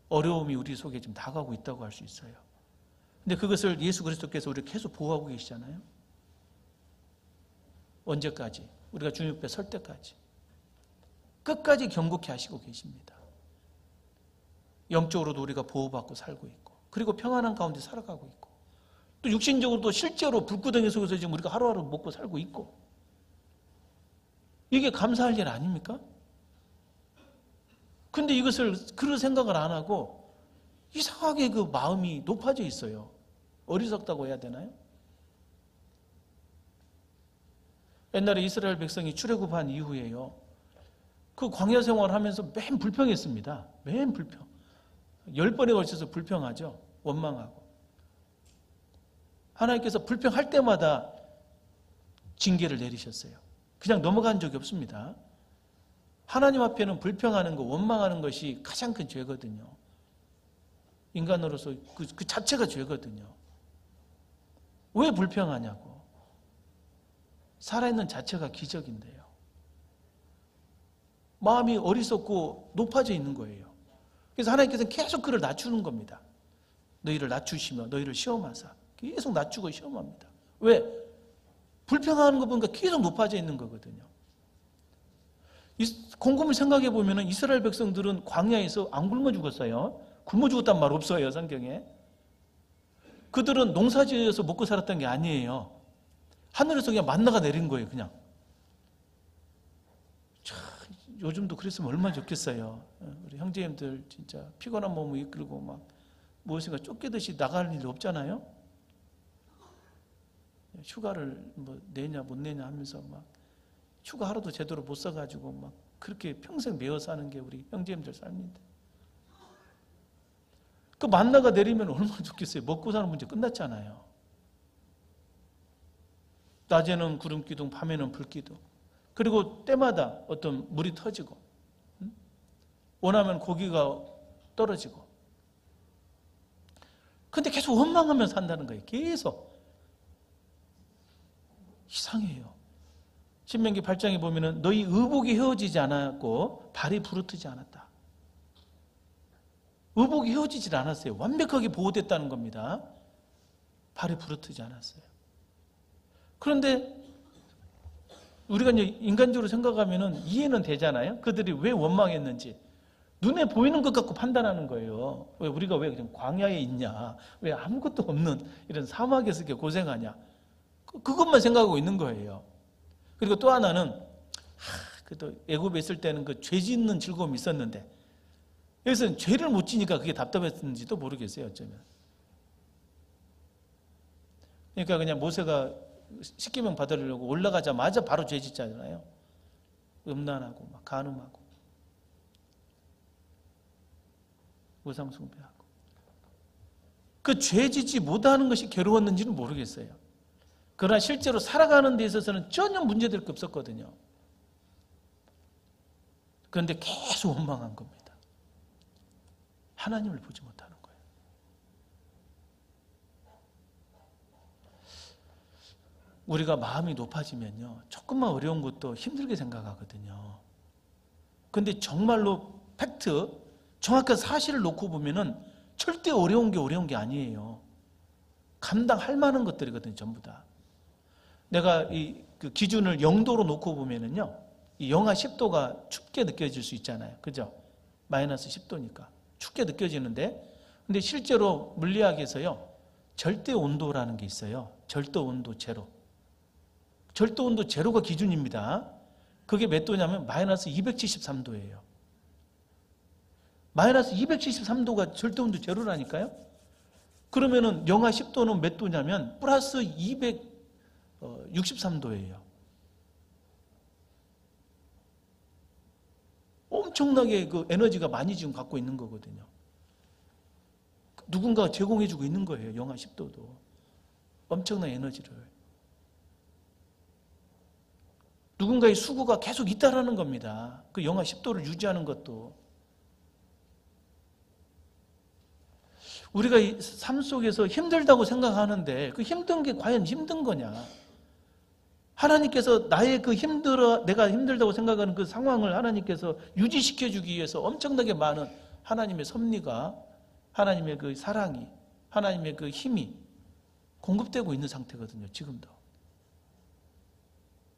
어려움이 우리 속에 지금 다가오고 있다고 할 수 있어요. 근데 그것을 예수 그리스도께서 우리를 계속 보호하고 계시잖아요. 언제까지? 우리가 주님 옆에 설 때까지. 끝까지 경고케 하시고 계십니다. 영적으로도 우리가 보호받고 살고 있고, 그리고 평안한 가운데 살아가고 있고, 또 육신적으로도 실제로 불구덩이 속에서 지금 우리가 하루하루 먹고 살고 있고, 이게 감사할 일 아닙니까? 근데 이것을 그런 생각을 안 하고 이상하게 그 마음이 높아져 있어요. 어리석다고 해야 되나요? 옛날에 이스라엘 백성이 출애굽한 이후에요. 그 광야 생활을 하면서 맨 불평했습니다. 맨 불평. 10번에 걸쳐서 불평하죠. 원망하고. 하나님께서 불평할 때마다 징계를 내리셨어요. 그냥 넘어간 적이 없습니다. 하나님 앞에는 불평하는 거, 원망하는 것이 가장 큰 죄거든요. 인간으로서 그 자체가 죄거든요. 왜 불평하냐고. 살아있는 자체가 기적인데요. 마음이 어리석고 높아져 있는 거예요. 그래서 하나님께서는 계속 그를 낮추는 겁니다. 너희를 낮추시며 너희를 시험하사. 계속 낮추고 시험합니다. 왜? 불평하는 거 보니까 계속 높아져 있는 거거든요. 곰곰이 생각해 보면 이스라엘 백성들은 광야에서 안 굶어 죽었어요. 굶어 죽었단 말 없어요, 성경에. 그들은 농사지어서 먹고 살았던 게 아니에요. 하늘에서 그냥 만나가 내린 거예요, 그냥. 참, 요즘도 그랬으면 얼마나 좋겠어요. 우리 형제님들 진짜 피곤한 몸을 이끌고 막 무엇인가 쫓기듯이 나갈 일이 없잖아요. 휴가를 뭐 내냐 못 내냐 하면서 막 휴가 하루도 제대로 못 써가지고 막 그렇게 평생 매어 사는 게 우리 형제님들 삶인데, 그 만나가 내리면 얼마나 좋겠어요. 먹고 사는 문제 끝났잖아요. 낮에는 구름 기둥, 밤에는 불 기둥. 그리고 때마다 어떤 물이 터지고, 원하면 고기가 떨어지고. 근데 계속 원망하며 산다는 거예요. 계속. 이상해요. 신명기 8장에 보면은 너희 의복이 헤어지지 않았고 발이 부르트지 않았다. 의복이 헤어지질 않았어요. 완벽하게 보호됐다는 겁니다. 발이 부러뜨지 않았어요. 그런데 우리가 이제 인간적으로 생각하면 이해는 되잖아요. 그들이 왜 원망했는지. 눈에 보이는 것 갖고 판단하는 거예요. 왜 우리가 왜 그냥 광야에 있냐? 왜 아무것도 없는 이런 사막에서 이렇게 고생하냐? 그것만 생각하고 있는 거예요. 그리고 또 하나는 그래도 애굽에 있을 때는 그 죄 짓는 즐거움이 있었는데 여기서는 죄를 못 지니까 그게 답답했는지도 모르겠어요. 어쩌면. 그러니까 그냥 모세가 십계명 받으려고 올라가자마자 바로 죄 짓잖아요. 음란하고 막 간음하고 우상 숭배하고. 그 죄 짓지 못하는 것이 괴로웠는지는 모르겠어요. 그러나 실제로 살아가는 데 있어서는 전혀 문제될 게 없었거든요. 그런데 계속 원망한 겁니다. 하나님을 보지 못하는 거예요. 우리가 마음이 높아지면요, 조금만 어려운 것도 힘들게 생각하거든요. 그런데 정말로 팩트, 정확한 사실을 놓고 보면은 절대 어려운 게 아니에요. 감당할 만한 것들이거든요, 전부 다. 내가 그 기준을 0도로 놓고 보면은요, 이 영하 10도가 춥게 느껴질 수 있잖아요. 그죠? 마이너스 10도니까. 춥게 느껴지는데, 근데 실제로 물리학에서요, 절대 온도라는 게 있어요. 절도 온도 제로. 절도 온도 제로가 기준입니다. 그게 몇 도냐면 마이너스 273도예요. 마이너스 273도가 절도 온도 제로라니까요. 그러면은 영하 10도는 몇 도냐면 플러스 263도예요. 엄청나게 그 에너지가 많이 지금 갖고 있는 거거든요. 누군가가 제공해주고 있는 거예요. 영하 10도도. 엄청난 에너지를. 누군가의 수고가 계속 있다라는 겁니다. 그 영하 10도를 유지하는 것도. 우리가 이 삶 속에서 힘들다고 생각하는데 그 힘든 게 과연 힘든 거냐? 하나님께서 나의 내가 힘들다고 생각하는 그 상황을 하나님께서 유지시켜 주기 위해서 엄청나게 많은 하나님의 섭리가, 하나님의 그 사랑이, 하나님의 그 힘이 공급되고 있는 상태거든요, 지금도.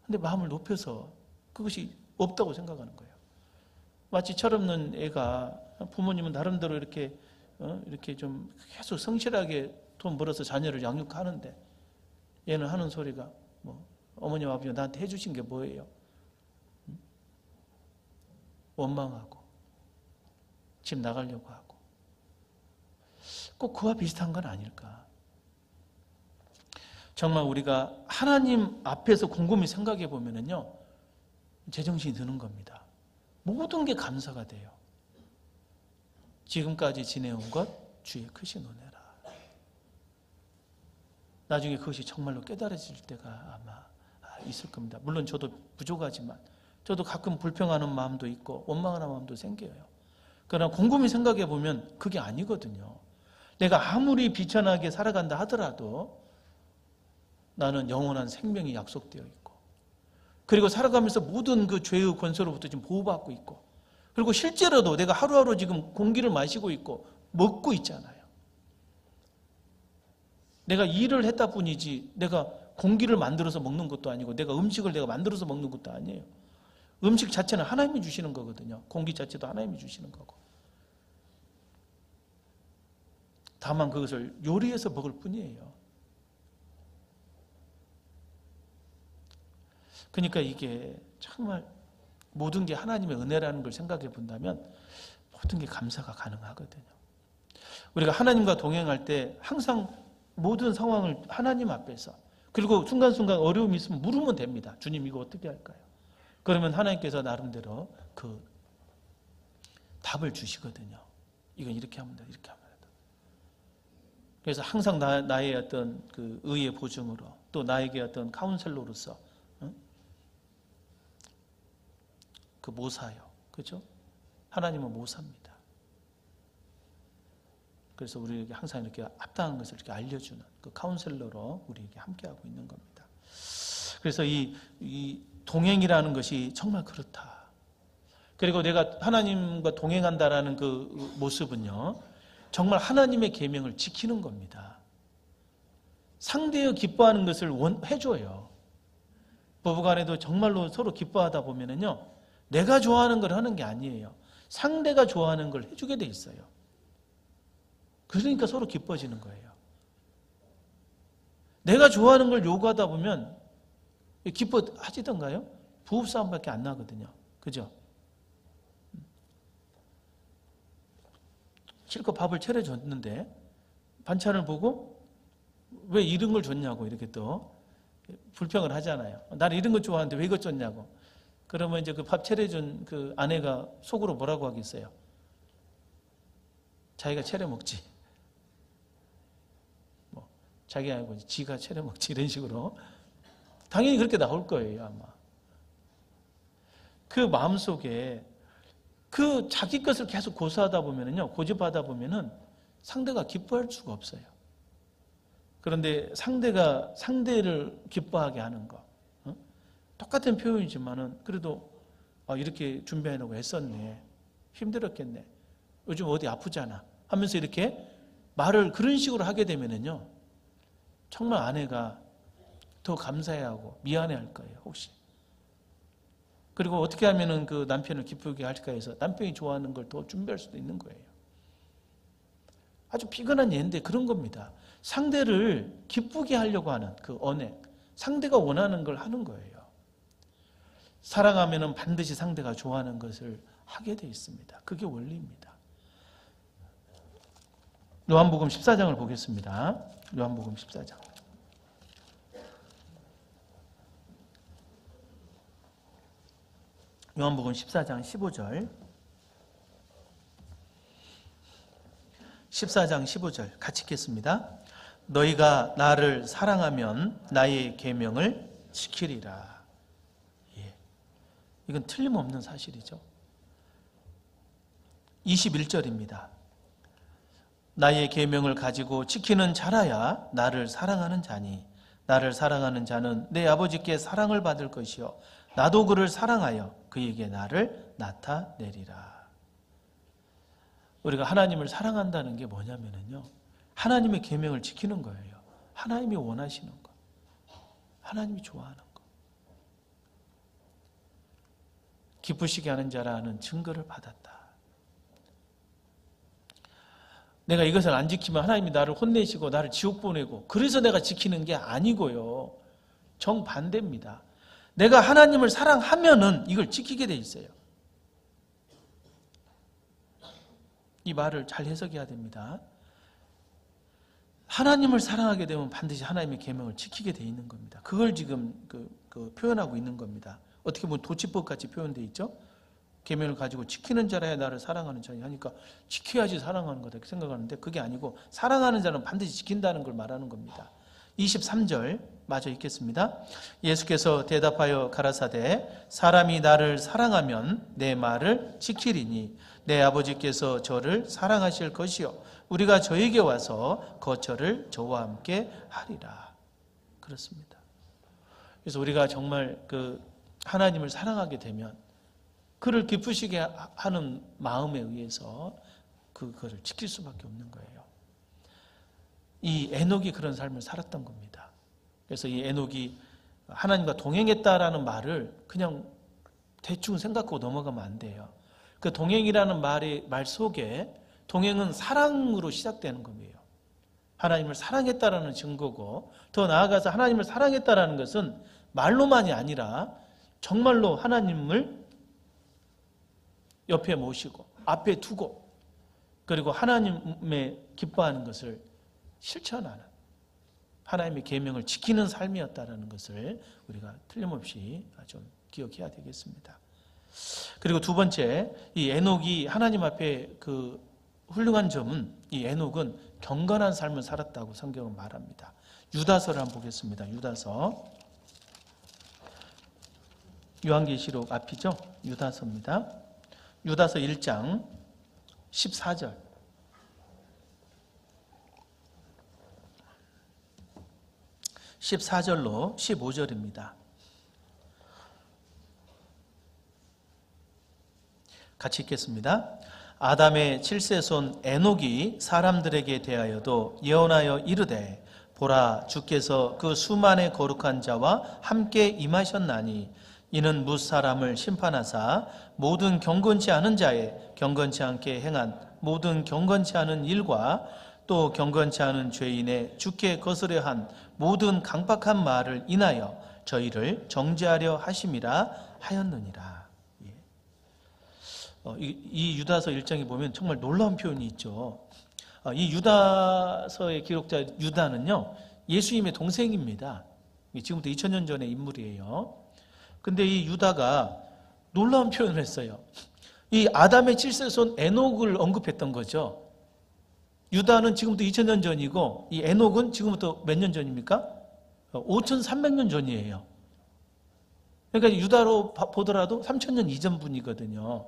근데 마음을 높여서 그것이 없다고 생각하는 거예요. 마치 철없는 애가 부모님은 나름대로 이렇게 좀 계속 성실하게 돈 벌어서 자녀를 양육하는데 얘는 하는 소리가 어머님 아버지가 나한테 해주신 게 뭐예요? 원망하고 집 나가려고 하고. 꼭 그와 비슷한 건 아닐까? 정말 우리가 하나님 앞에서 곰곰이 생각해 보면은요, 제정신이 드는 겁니다. 모든 게 감사가 돼요. 지금까지 지내온 것 주의 크신 은혜라. 나중에 그것이 정말로 깨달아질 때가 아마 있을 겁니다. 물론 저도 부족하지만 저도 가끔 불평하는 마음도 있고 원망하는 마음도 생겨요. 그러나 곰곰이 생각해 보면 그게 아니거든요. 내가 아무리 비천하게 살아간다 하더라도 나는 영원한 생명이 약속되어 있고, 그리고 살아가면서 모든 그 죄의 권세로부터 지금 보호받고 있고, 그리고 실제로도 내가 하루하루 지금 공기를 마시고 있고 먹고 있잖아요. 내가 일을 했다 뿐이지 내가 공기를 만들어서 먹는 것도 아니고 내가 음식을 내가 만들어서 먹는 것도 아니에요. 음식 자체는 하나님이 주시는 거거든요. 공기 자체도 하나님이 주시는 거고. 다만 그것을 요리해서 먹을 뿐이에요. 그러니까 이게 정말 모든 게 하나님의 은혜라는 걸 생각해 본다면 모든 게 감사가 가능하거든요. 우리가 하나님과 동행할 때 항상 모든 상황을 하나님 앞에서, 그리고 순간순간 어려움이 있으면 물으면 됩니다. 주님 이거 어떻게 할까요? 그러면 하나님께서 나름대로 그 답을 주시거든요. 이건 이렇게 하면 돼, 이렇게 하면 돼. 그래서 항상 나의 어떤 그 의의 보증으로, 또 나에게 어떤 카운셀러로서 그 모사요. 그죠? 하나님은 모사입니다. 그래서 우리에게 항상 이렇게 합당한 것을 이렇게 알려주는 그 카운셀러로 우리에게 함께하고 있는 겁니다. 그래서 이 동행이라는 것이 정말 그렇다. 그리고 내가 하나님과 동행한다라는 그 모습은요, 정말 하나님의 계명을 지키는 겁니다. 상대가 기뻐하는 것을 해줘요. 부부간에도 정말로 서로 기뻐하다 보면은요, 내가 좋아하는 걸 하는 게 아니에요. 상대가 좋아하는 걸 해주게 돼 있어요. 그러니까 서로 기뻐지는 거예요. 내가 좋아하는 걸 요구하다 보면 기뻐하시던가요? 부부싸움밖에 안 나거든요. 그죠? 실컷 밥을 차려줬는데 반찬을 보고 왜 이런 걸 줬냐고 이렇게 또 불평을 하잖아요. 나는 이런 거 좋아하는데 왜 이거 줬냐고. 그러면 이제 그 밥 차려준 그 아내가 속으로 뭐라고 하겠어요? 자기가 차려 먹지. 뭐 자기가 아니고 지가 차려 먹지 이런 식으로 당연히 그렇게 나올 거예요 아마. 그 마음속에 그 자기 것을 계속 고수하다 보면은요, 고집하다 보면은 상대가 기뻐할 수가 없어요. 그런데 상대가 상대를 기뻐하게 하는 거, 똑같은 표현이지만은 그래도 이렇게 준비해놓고 애썼네, 힘들었겠네, 요즘 어디 아프잖아 하면서 이렇게 말을 그런 식으로 하게 되면은요, 정말 아내가 더 감사해하고 미안해할 거예요. 혹시. 그리고 어떻게 하면은 그 남편을 기쁘게 할까 해서 남편이 좋아하는 걸 더 준비할 수도 있는 거예요. 아주 비근한 예인데 그런 겁니다. 상대를 기쁘게 하려고 하는 그 언행, 상대가 원하는 걸 하는 거예요. 사랑하면은 반드시 상대가 좋아하는 것을 하게 돼 있습니다. 그게 원리입니다. 요한복음 14장을 보겠습니다. 요한복음 14장. 요한복음 14장 15절. 14장 15절 같이 읽겠습니다. 너희가 나를 사랑하면 나의 계명을 지키리라. 예. 이건 틀림없는 사실이죠. 21절입니다. 나의 계명을 가지고 지키는 자라야 나를 사랑하는 자니 나를 사랑하는 자는 내 아버지께 사랑을 받을 것이요 나도 그를 사랑하여 그에게 나를 나타내리라. 우리가 하나님을 사랑한다는 게 뭐냐면요, 하나님의 계명을 지키는 거예요. 하나님이 원하시는 거, 하나님이 좋아하는 거, 기쁘시게 하는 자라는 증거를 받았다. 내가 이것을 안 지키면 하나님이 나를 혼내시고 나를 지옥 보내고 그래서 내가 지키는 게 아니고요, 정반대입니다. 내가 하나님을 사랑하면은 이걸 지키게 돼 있어요. 이 말을 잘 해석해야 됩니다. 하나님을 사랑하게 되면 반드시 하나님의 계명을 지키게 돼 있는 겁니다. 그걸 지금 표현하고 있는 겁니다. 어떻게 보면 도치법 같이 표현되어 있죠. 계명을 가지고 지키는 자라야 나를 사랑하는 자니 하니까 지켜야지 사랑하는 거다 이렇게 생각하는데 그게 아니고 사랑하는 자는 반드시 지킨다는 걸 말하는 겁니다. 23절 마저 읽겠습니다. 예수께서 대답하여 가라사대 사람이 나를 사랑하면 내 말을 지키리니 내 아버지께서 저를 사랑하실 것이요 우리가 저에게 와서 거처를 저와 함께 하리라. 그렇습니다. 그래서 우리가 정말 하나님을 사랑하게 되면 그를 기쁘시게 하는 마음에 의해서 그거를 지킬 수밖에 없는 거예요. 이 에녹이 그런 삶을 살았던 겁니다. 그래서 이 에녹이 하나님과 동행했다라는 말을 그냥 대충 생각하고 넘어가면 안 돼요. 그 동행이라는 말 속에 동행은 사랑으로 시작되는 겁니다. 하나님을 사랑했다라는 증거고 더 나아가서 하나님을 사랑했다라는 것은 말로만이 아니라 정말로 하나님을 옆에 모시고 앞에 두고 그리고 하나님의 기뻐하는 것을 실천하는 하나님의 계명을 지키는 삶이었다라는 것을 우리가 틀림없이 좀 기억해야 되겠습니다. 그리고 두 번째, 이 에녹이 하나님 앞에 그 훌륭한 점은 이 에녹은 경건한 삶을 살았다고 성경은 말합니다. 유다서를 한번 보겠습니다. 유다서. 요한계시록 앞이죠? 유다서입니다. 유다서 1장 14절. 14절로 15절입니다. 같이 읽겠습니다. 아담의 7세손 에녹이 사람들에게 대하여도 예언하여 이르되 보라 주께서 그 수만의 거룩한 자와 함께 임하셨나니 이는 무사람을 심판하사 모든 경건치 않은 자의 경건치 않게 행한 모든 경건치 않은 일과 또 경건치 않은 죄인의 주께 거스려 한 모든 강박한 말을 인하여 저희를 정죄하려 하심이라 하였느니라. 이 유다서 1장에 보면 정말 놀라운 표현이 있죠. 이 유다서의 기록자 유다는요, 예수님의 동생입니다. 지금부터 2000년 전의 인물이에요. 근데 이 유다가 놀라운 표현을 했어요. 이 아담의 7세손 에녹을 언급했던 거죠. 유다는 지금부터 2000년 전이고 이 에녹은 지금부터 몇 년 전입니까? 5300년 전이에요. 그러니까 유다로 보더라도 3000년 이전 분이거든요.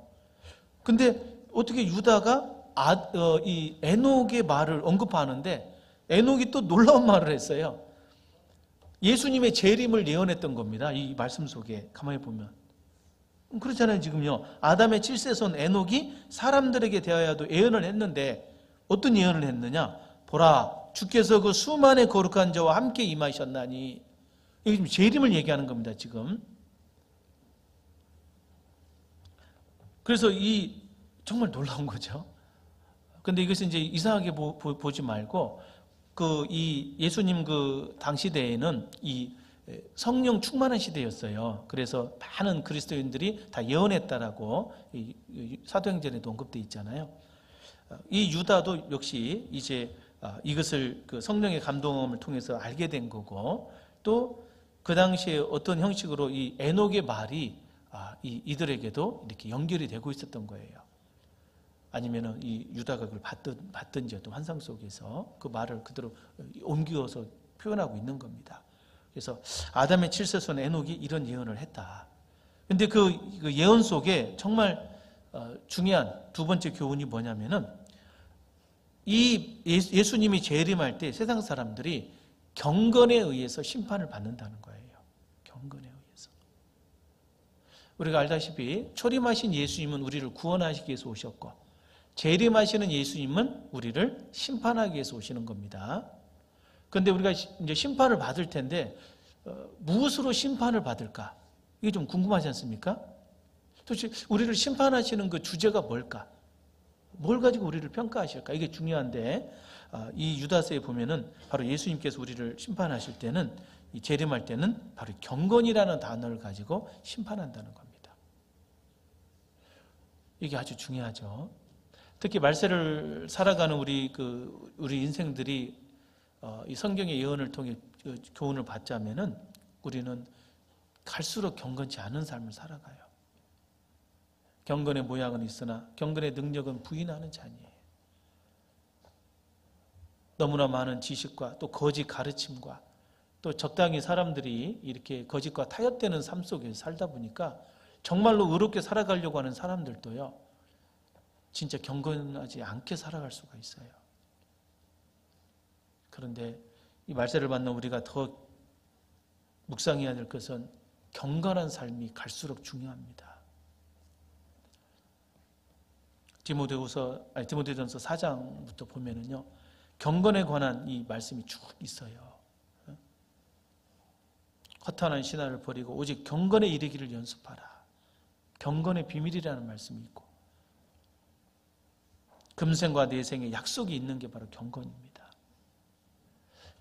근데 어떻게 유다가 이 에녹의 말을 언급하는데 에녹이 또 놀라운 말을 했어요. 예수님의 재림을 예언했던 겁니다. 이 말씀 속에 가만히 보면 그렇잖아요. 지금요, 아담의 7세손 에녹이 사람들에게 대하여도 예언을 했는데 어떤 예언을 했느냐? 보라 주께서 그 수만의 거룩한 자와 함께 임하셨나니. 이게 지금 재림을 얘기하는 겁니다. 지금. 그래서 이 정말 놀라운 거죠. 근데 이것은 이제 이상하게 보지 말고 이 예수님 그 당시대에는 이 성령 충만한 시대였어요. 그래서 많은 그리스도인들이 다 예언했다라고 사도행전에도 언급되어 있잖아요. 이 유다도 역시 이제 이것을 그 성령의 감동을 통해서 알게 된 거고, 또 그 당시에 어떤 형식으로 이 에녹의 말이 이들에게도 이렇게 연결이 되고 있었던 거예요. 아니면은 이 유다가 그걸 봤든지 어떤 환상 속에서 그 말을 그대로 옮겨서 표현하고 있는 겁니다. 그래서 아담의 7세손 에녹이 이런 예언을 했다. 근데 그 예언 속에 정말 중요한 두 번째 교훈이 뭐냐면은 이 예수님이 재림할 때 세상 사람들이 경건에 의해서 심판을 받는다는 거예요. 경건에 의해서. 우리가 알다시피 초림하신 예수님은 우리를 구원하시기 위해서 오셨고, 재림하시는 예수님은 우리를 심판하기 위해서 오시는 겁니다. 그런데 우리가 이제 심판을 받을 텐데 무엇으로 심판을 받을까? 이게 좀 궁금하지 않습니까? 도대체 우리를 심판하시는 그 주제가 뭘까? 뭘 가지고 우리를 평가하실까? 이게 중요한데 이 유다서에 보면은 바로 예수님께서 우리를 심판하실 때는, 이 재림할 때는 바로 경건이라는 단어를 가지고 심판한다는 겁니다. 이게 아주 중요하죠. 특히 말세를 살아가는 우리 인생들이 이 성경의 예언을 통해 교훈을 받자면은 우리는 갈수록 경건치 않은 삶을 살아가요. 경건의 모양은 있으나 경건의 능력은 부인하는 자니에요. 너무나 많은 지식과 또 거짓 가르침과 또 적당히 사람들이 이렇게 거짓과 타협되는 삶 속에 살다 보니까 정말로 의롭게 살아가려고 하는 사람들도요, 진짜 경건하지 않게 살아갈 수가 있어요. 그런데 이 말세를 받는 우리가 더 묵상해야 될 것은 경건한 삶이 갈수록 중요합니다. 디모데전서 4장부터 보면은요, 경건에 관한 이 말씀이 쭉 있어요. 허탄한 신화를 버리고 오직 경건에 이르기를 연습하라. 경건의 비밀이라는 말씀이 있고, 금생과 내생에 약속이 있는 게 바로 경건입니다.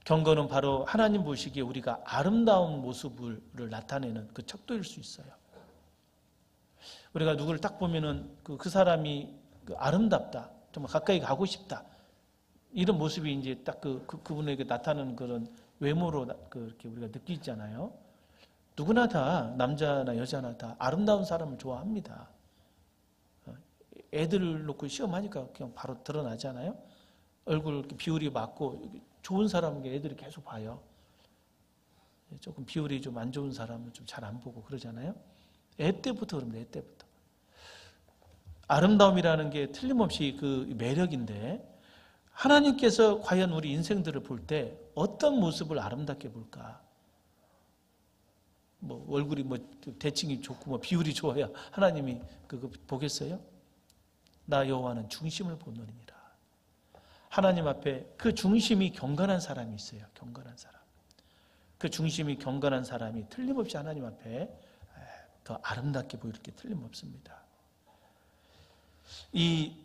경건은 바로 하나님 보시기에 우리가 아름다운 모습을 나타내는 그 척도일 수 있어요. 우리가 누구를 딱 보면은 그 사람이 아름답다, 정말 가까이 가고 싶다, 이런 모습이 이제 딱 그분에게 나타나는 그런 외모로 그렇게 우리가 느끼잖아요. 누구나 다, 남자나 여자나 다 아름다운 사람을 좋아합니다. 애들 놓고 시험하니까 그냥 바로 드러나잖아요. 얼굴 이렇게 비율이 맞고 좋은 사람은 애들이 계속 봐요. 조금 비율이 좀 안 좋은 사람은 좀 잘 안 보고 그러잖아요. 애 때부터 그럽니다. 애 때부터. 아름다움이라는 게 틀림없이 그 매력인데, 하나님께서 과연 우리 인생들을 볼 때 어떤 모습을 아름답게 볼까? 얼굴이 대칭이 좋고 비율이 좋아야 하나님이 그거 보겠어요? 나 여호와는 중심을 보느니라. 하나님 앞에 그 중심이 경건한 사람이 있어요. 경건한 사람. 그 중심이 경건한 사람이 틀림없이 하나님 앞에 더 아름답게 보일 게 틀림없습니다. 이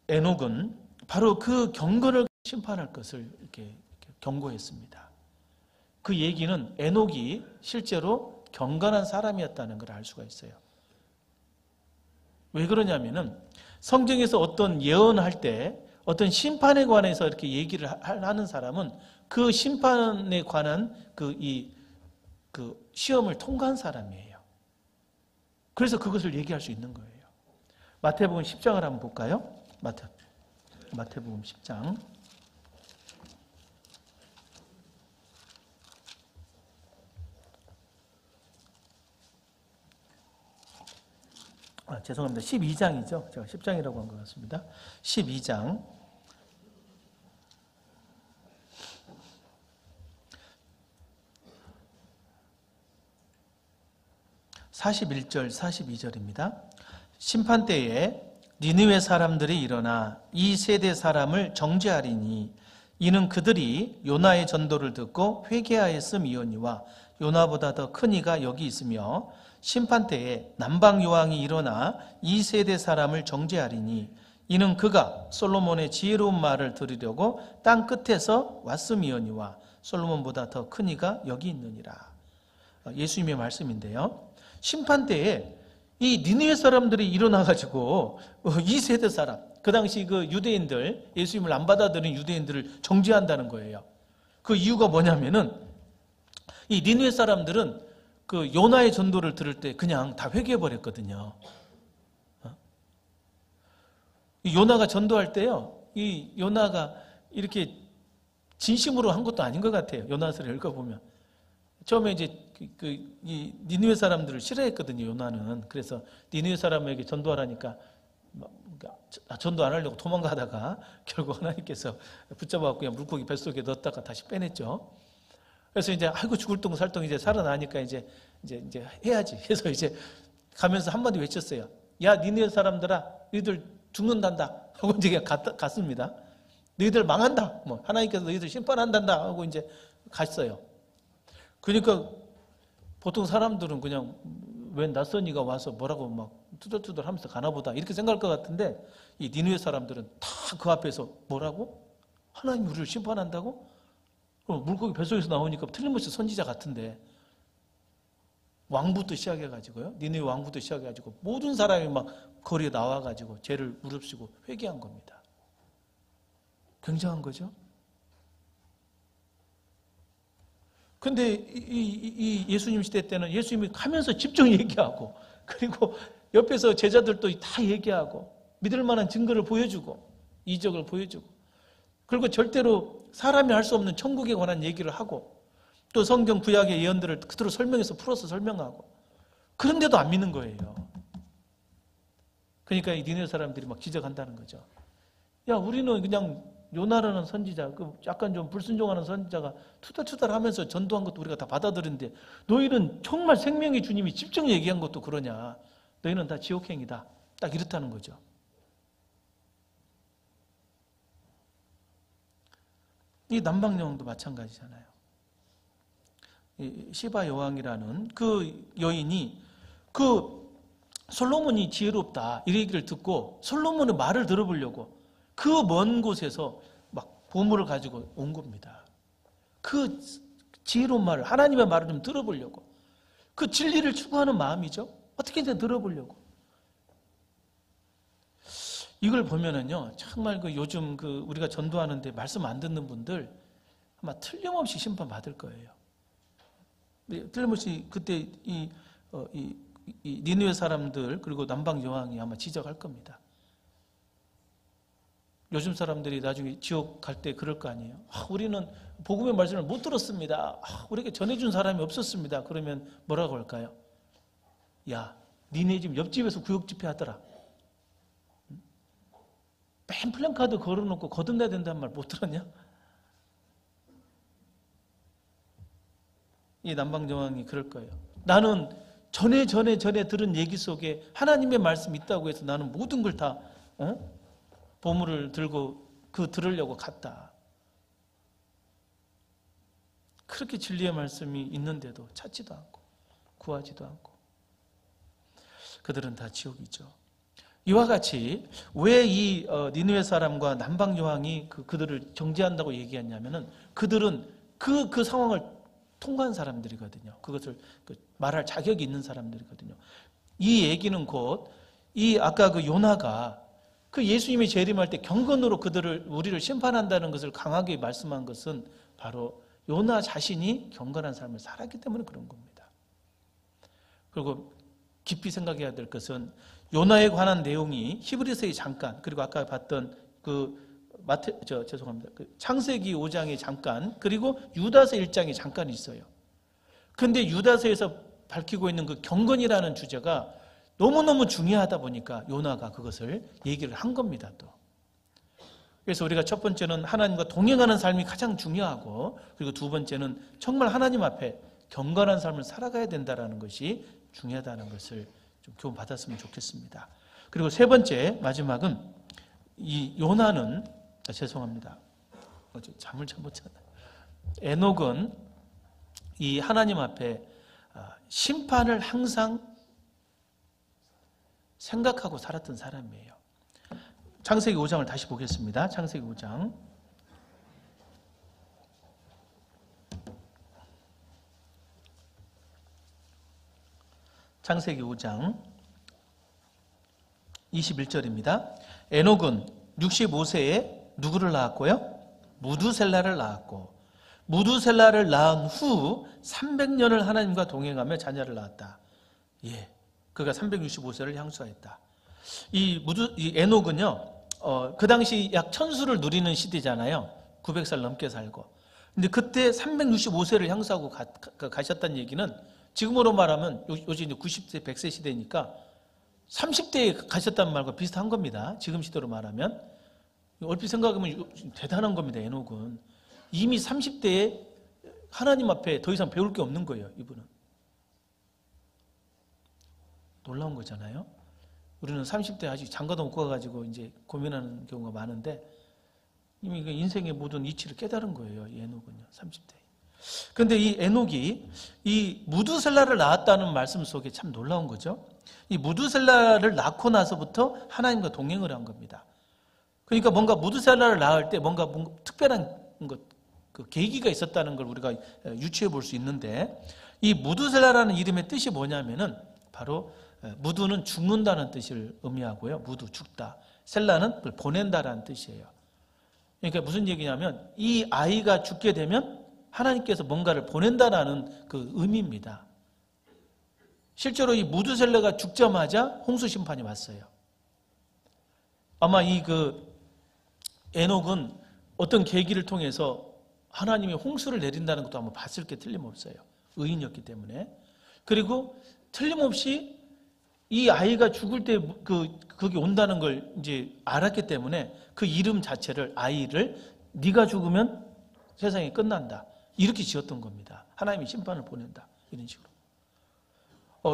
에녹은 바로 그 경건을 심판할 것을 이렇게 경고했습니다. 그 얘기는 에녹이 실제로 경건한 사람이었다는 걸 알 수가 있어요. 왜 그러냐면은 성경에서 어떤 예언할 때 어떤 심판에 관해서 이렇게 얘기를 하는 사람은 그 심판에 관한 그 시험을 통과한 사람이에요. 그래서 그것을 얘기할 수 있는 거예요. 마태복음 10장을 한번 볼까요? 마태복음 10장. 죄송합니다. 12장이죠. 제가 10장이라고 한 것 같습니다. 12장. 41절, 42절입니다. 심판 때에 니느웨 사람들이 일어나 이 세대 사람을 정죄하리니 이는 그들이 요나의 전도를 듣고 회개하였음이오니와 요나보다 더 큰 이가 여기 있으며 심판 때에 남방 요왕이 일어나 이 세대 사람을 정죄하리니 이는 그가 솔로몬의 지혜로운 말을 들으려고 땅 끝에서 왔음이오니와 솔로몬보다 더 큰 이가 여기 있느니라. 예수님의 말씀인데요. 심판 때에 이 니느웨 사람들이 일어나가지고 이 세대 사람, 그 당시 그 유대인들, 예수님을 안 받아들인 유대인들을 정죄한다는 거예요. 그 이유가 뭐냐면은 이 니느웨 사람들은 그 요나의 전도를 들을 때 그냥 다 회개해버렸거든요. 이 요나가 전도할 때요, 이 요나가 이렇게 진심으로 한 것도 아닌 것 같아요. 요나서를 읽어보면. 처음에 이제 이 니느웨 사람들을 싫어했거든요, 요나는. 그래서 니느웨 사람에게 전도하라니까 전도 안 하려고 도망가다가 결국 하나님께서 붙잡아갖고 그냥 물고기 뱃속에 넣었다가 다시 빼냈죠. 그래서 이제 아이고 죽을 둥 살 둥 이제 살아나니까 이제 해야지 해서 이제 가면서 한마디 외쳤어요. 야, 니느웨 사람들아, 너희들 죽는단다 하고 이제 갔습니다. 너희들 망한다. 뭐 하나님께서 너희들 심판한단다 하고 이제 갔어요. 그러니까 보통 사람들은 그냥 웬 낯선 이가 와서 뭐라고 막 투덜투덜 하면서 가나보다 이렇게 생각할 것 같은데 이 니느웨 사람들은 다 그 앞에서 뭐라고? 하나님 우리를 심판한다고? 물고기 뱃속에서 나오니까 틀림없이 선지자 같은데 왕부터 시작해가지고요. 니느웨 왕부터 시작해가지고 모든 사람이 막 거리에 나와가지고 죄를 무릅쓰고 회개한 겁니다. 굉장한 거죠. 근데 이 예수님 시대 때는 예수님이 가면서 집중 얘기하고 그리고 옆에서 제자들도 다 얘기하고 믿을 만한 증거를 보여주고 이적을 보여주고 그리고 절대로 사람이 할 수 없는 천국에 관한 얘기를 하고 또 성경 구약의 예언들을 그대로 설명해서 풀어서 설명하고 그런데도 안 믿는 거예요. 그러니까 이 니느웨 사람들이 막 지적한다는 거죠. 야, 우리는 그냥 요나라는 선지자, 그 약간 좀 불순종하는 선지자가 투덜투덜하면서 전도한 것도 우리가 다 받아들이는데 너희는 정말 생명의 주님이 직접 얘기한 것도 그러냐? 너희는 다 지옥행이다. 딱 이렇다는 거죠. 이 남방 여왕도 마찬가지잖아요. 이 시바 여왕이라는 그 여인이 그 솔로몬이 지혜롭다 이 얘기를 듣고 솔로몬의 말을 들어보려고 그 먼 곳에서 막 보물을 가지고 온 겁니다. 그 지혜로운 말을, 하나님의 말을 좀 들어보려고. 그 진리를 추구하는 마음이죠. 어떻게든 들어보려고. 이걸 보면은요, 정말 그 요즘 그 우리가 전도하는데 말씀 안 듣는 분들 아마 틀림없이 심판 받을 거예요. 틀림없이 그때 이 니느웨 사람들 그리고 남방 여왕이 아마 지적할 겁니다. 요즘 사람들이 나중에 지옥 갈 때 그럴 거 아니에요. 우리는 복음의 말씀을 못 들었습니다. 우리에게 전해준 사람이 없었습니다. 그러면 뭐라고 할까요? 야, 니네 집 옆집에서 구역 집회 하더라. 맨 플랜카드 걸어놓고 거듭나야 된다는 말 못 들었냐? 이 남방여왕이 그럴 거예요. 나는 전에 들은 얘기 속에 하나님의 말씀이 있다고 해서 나는 모든 걸 다 보물을 들고 들으려고 갔다. 그렇게 진리의 말씀이 있는데도 찾지도 않고 구하지도 않고 그들은 다 지옥이죠. 이와 같이 왜 이 니느웨 사람과 남방 여왕이 그들을 정죄한다고 얘기했냐면은 그들은 그 상황을 통과한 사람들이거든요. 그것을 말할 자격이 있는 사람들이거든요. 이 얘기는 곧 이 아까 요나가 예수님이 재림할 때 경건으로 우리를 심판한다는 것을 강하게 말씀한 것은 바로 요나 자신이 경건한 삶을 살았기 때문에 그런 겁니다. 그리고 깊이 생각해야 될 것은 요나에 관한 내용이 히브리서에 잠깐, 그리고 아까 봤던 창세기 5장에 잠깐, 그리고 유다서 1장에 잠깐 있어요. 근데 유다서에서 밝히고 있는 경건이라는 주제가 너무너무 중요하다 보니까 요나가 그것을 얘기를 한 겁니다, 또. 그래서 우리가 첫 번째는 하나님과 동행하는 삶이 가장 중요하고, 그리고 두 번째는 정말 하나님 앞에 경건한 삶을 살아가야 된다는 것이 중요하다는 것을 좀 교훈 받았으면 좋겠습니다. 그리고 세 번째, 마지막은 이 요나는, 죄송합니다. 잠을 잘 못 잤나요? 에녹은 이 하나님 앞에 심판을 항상 생각하고 살았던 사람이에요. 창세기 5장을 다시 보겠습니다. 창세기 5장. 창세기 5장 21절입니다. 에녹은 65세에 누구를 낳았고요? 무두셀라를 낳았고, 무두셀라를 낳은 후 300년을 하나님과 동행하며 자녀를 낳았다. 예, 그가 365세를 향수하였다. 이 에녹은요, 그 당시 약 천수를 누리는 시대잖아요. 900살 넘게 살고. 근데 그때 365세를 향수하고 가셨다는 얘기는 지금으로 말하면 요즘 이제 90세, 100세 시대니까 30대에 가셨다는 말과 비슷한 겁니다. 지금 시대로 말하면. 얼핏 생각하면 대단한 겁니다, 에녹은. 이미 30대에 하나님 앞에 더 이상 배울 게 없는 거예요, 이분은. 놀라운 거잖아요. 우리는 30대 아직 장가도 못 가가지고 이제 고민하는 경우가 많은데 이미 인생의 모든 이치를 깨달은 거예요, 이 에녹은요, 30대. 그런데 이 에녹이 이 무두셀라를 낳았다는 말씀 속에 참 놀라운 거죠. 이 무두셀라를 낳고 나서부터 하나님과 동행을 한 겁니다. 그러니까 뭔가 무두셀라를 낳을 때 뭔가 특별한 계기가 있었다는 걸 우리가 유추해 볼 수 있는데, 이 무두셀라라는 이름의 뜻이 뭐냐면은 바로 무두는 죽는다는 뜻을 의미하고요. 무두, 죽다. 셀라는 보낸다라는 뜻이에요. 그러니까 무슨 얘기냐면 이 아이가 죽게 되면 하나님께서 뭔가를 보낸다라는 그 의미입니다. 실제로 이 무두셀라가 죽자마자 홍수 심판이 왔어요. 아마 에녹은 어떤 계기를 통해서 하나님이 홍수를 내린다는 것도 아마 봤을 게 틀림없어요. 의인이었기 때문에. 그리고 틀림없이 이 아이가 죽을 때 그게 온다는 걸 이제 알았기 때문에 그 이름 자체를, 아이를 네가 죽으면 세상이 끝난다, 이렇게 지었던 겁니다. 하나님이 심판을 보낸다, 이런 식으로.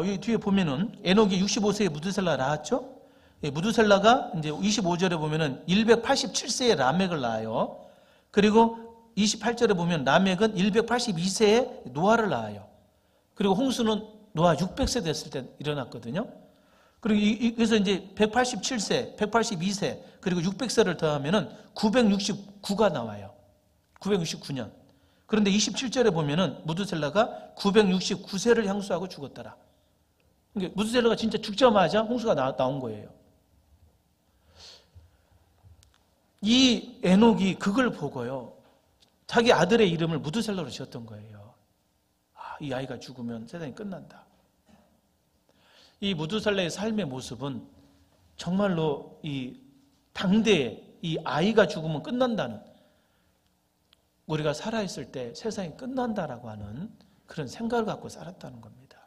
이 뒤에 보면은 에녹이 65세에 무두셀라 낳았죠. 무두셀라가 이제 25절에 보면은 187세에 라멕을 낳아요. 그리고 28절에 보면 라멕은 182세에 노아를 낳아요. 그리고 홍수는 노아 600세 됐을 때 일어났거든요. 그리고 그래서 이제 187세, 182세, 그리고 600세를 더하면은 969가 나와요. 969년. 그런데 27절에 보면은 무두셀라가 969세를 향수하고 죽었더라. 그러니까 무두셀라가 진짜 죽자마자 홍수가 나온 거예요. 이 에녹이 그걸 보고요, 자기 아들의 이름을 무두셀라로 지었던 거예요. 이 아이가 죽으면 세상이 끝난다. 이 무두셀라의 삶의 모습은 정말로 이 당대에 이 아이가 죽으면 끝난다는, 우리가 살아있을 때 세상이 끝난다라고 하는 그런 생각을 갖고 살았다는 겁니다.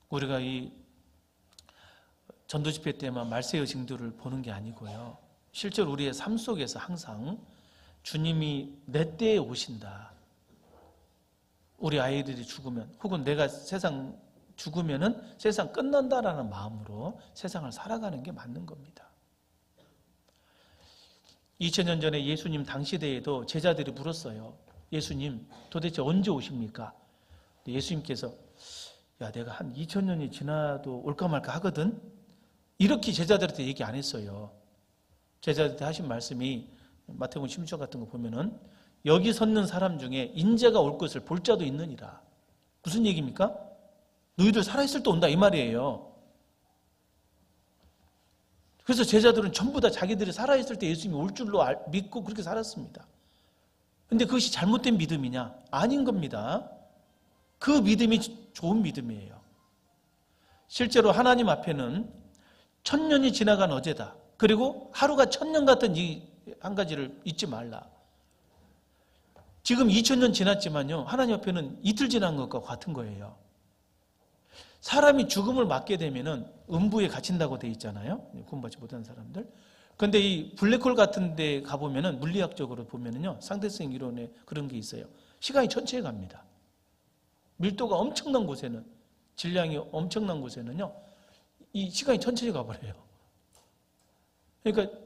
우리가 이 전도집회 때만 말세의 징조를 보는 게 아니고요, 실제로 우리의 삶 속에서 항상 주님이 내 때에 오신다, 우리 아이들이 죽으면, 혹은 내가 세상 죽으면은 세상 끝난다라는 마음으로 세상을 살아가는 게 맞는 겁니다. 2000년 전에 예수님 당시대에도 제자들이 물었어요. 예수님 도대체 언제 오십니까? 예수님께서 야, 내가 한 2000년이 지나도 올까 말까 하거든? 이렇게 제자들한테 얘기 안 했어요. 제자들한테 하신 말씀이 마태복음 16장 같은 거 보면은 여기 섰는 사람 중에 인자가 올 것을 볼 자도 있느니라. 무슨 얘기입니까? 너희들 살아있을 때 온다 이 말이에요. 그래서 제자들은 전부 다 자기들이 살아있을 때 예수님이 올 줄로 믿고 그렇게 살았습니다. 그런데 그것이 잘못된 믿음이냐? 아닌 겁니다. 그 믿음이 좋은 믿음이에요. 실제로 하나님 앞에는 1000년이 지나간 어제다. 그리고 하루가 1000년 같은 이 한 가지를 잊지 말라. 지금 2000년 지났지만요, 하나님 앞에는 이틀 지난 것과 같은 거예요. 사람이 죽음을 맞게 되면은 음부에 갇힌다고 돼 있잖아요. 구원받지 못하는 사람들. 그런데 이 블랙홀 같은 데 가보면은 물리학적으로 보면은요, 상대성 이론에 그런 게 있어요. 시간이 천천히 갑니다. 밀도가 엄청난 곳에는, 질량이 엄청난 곳에는요, 이 시간이 천천히 가버려요. 그러니까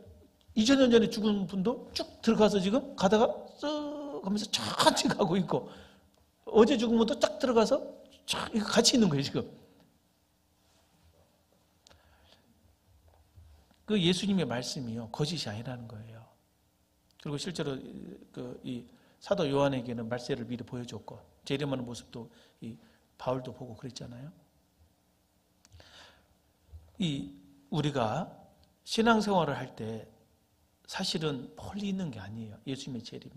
2000년 전에 죽은 분도 쭉 들어가서 지금 가다가 쓱 하면서 천천히 가고 있고, 어제 죽은 분도 쫙 들어가서 쫙 같이 있는 거예요, 지금. 그 예수님의 말씀이요, 거짓이 아니라는 거예요. 그리고 실제로 이 사도 요한에게는 말세를 미리 보여줬고, 재림하는 모습도 이 바울도 보고 그랬잖아요. 우리가 신앙생활을 할 때 사실은 멀리 있는 게 아니에요. 예수님의 재림이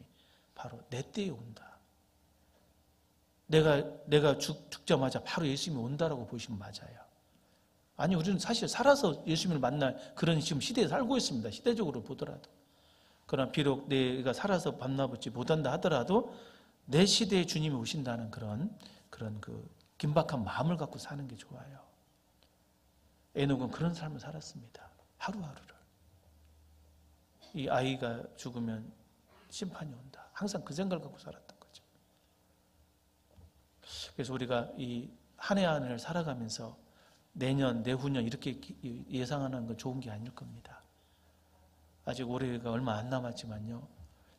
바로 내 때에 온다. 내가 죽자마자 바로 예수님이 온다라고 보시면 맞아요. 아니, 우리는 사실 살아서 예수님을 만날 그런 지금 시대에 살고 있습니다. 시대적으로 보더라도. 그러나 비록 내가 살아서 만나보지 못한다 하더라도 내 시대에 주님이 오신다는 그런 그 긴박한 마음을 갖고 사는 게 좋아요. 에녹은 그런 삶을 살았습니다. 하루하루를. 이 아이가 죽으면 심판이 온다. 항상 그 생각을 갖고 살았던 거죠. 그래서 우리가 이 한 해 한 해를 살아가면서 내년, 내후년 이렇게 예상하는 건 좋은 게 아닐 겁니다. 아직 올해가 얼마 안 남았지만요.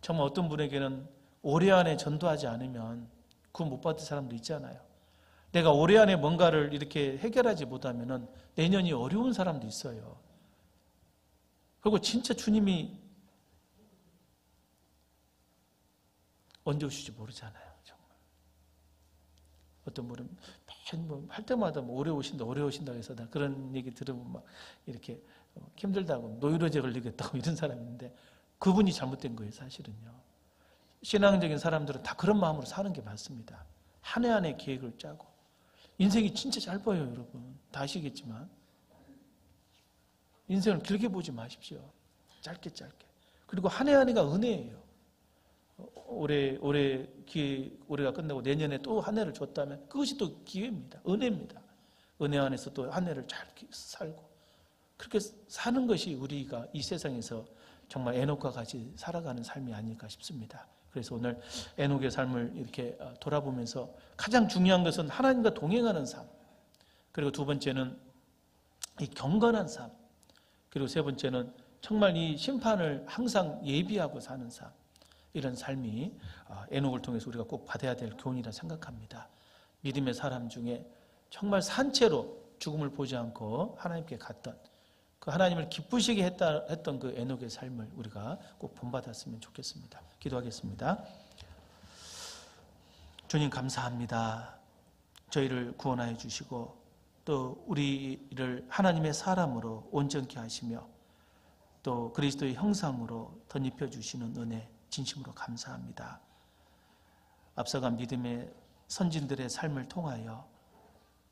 정말 어떤 분에게는 올해 안에 전도하지 않으면 구원 못 받을 사람도 있잖아요. 내가 올해 안에 뭔가를 이렇게 해결하지 못하면 내년이 어려운 사람도 있어요. 그리고 진짜 주님이 언제 오실지 모르잖아요. 정말. 어떤 분은 할 때마다 오래 오신다, 오래 오신다 해서 나 그런 얘기 들으면 막 이렇게 힘들다고 노이로제 걸리겠다고 이런 사람이 있는데 그분이 잘못된 거예요, 사실은요. 신앙적인 사람들은 다 그런 마음으로 사는 게 맞습니다. 한 해 한 해 계획을 짜고. 인생이 진짜 짧아요, 여러분. 다 아시겠지만. 인생을 길게 보지 마십시오. 짧게. 그리고 한 해 한 해가 은혜예요. 올해가 끝나고 내년에 또 한 해를 줬다면 그것이 또 기회입니다. 은혜입니다. 은혜 안에서 또 한 해를 잘 살고 그렇게 사는 것이 우리가 이 세상에서 정말 에녹과 같이 살아가는 삶이 아닐까 싶습니다. 그래서 오늘 에녹의 삶을 이렇게 돌아보면서 가장 중요한 것은 하나님과 동행하는 삶, 그리고 두 번째는 이 경건한 삶, 그리고 세 번째는 정말 이 심판을 항상 예비하고 사는 삶, 이런 삶이 에녹을 통해서 우리가 꼭 받아야 될 교훈이라 생각합니다. 믿음의 사람 중에 정말 산채로 죽음을 보지 않고 하나님께 갔던, 그 하나님을 기쁘시게 했던 그 에녹의 삶을 우리가 꼭 본받았으면 좋겠습니다. 기도하겠습니다. 주님 감사합니다. 저희를 구원하여 주시고 또 우리를 하나님의 사람으로 온전케 하시며 또 그리스도의 형상으로 덧입혀 주시는 은혜 진심으로 감사합니다. 앞서간 믿음의 선진들의 삶을 통하여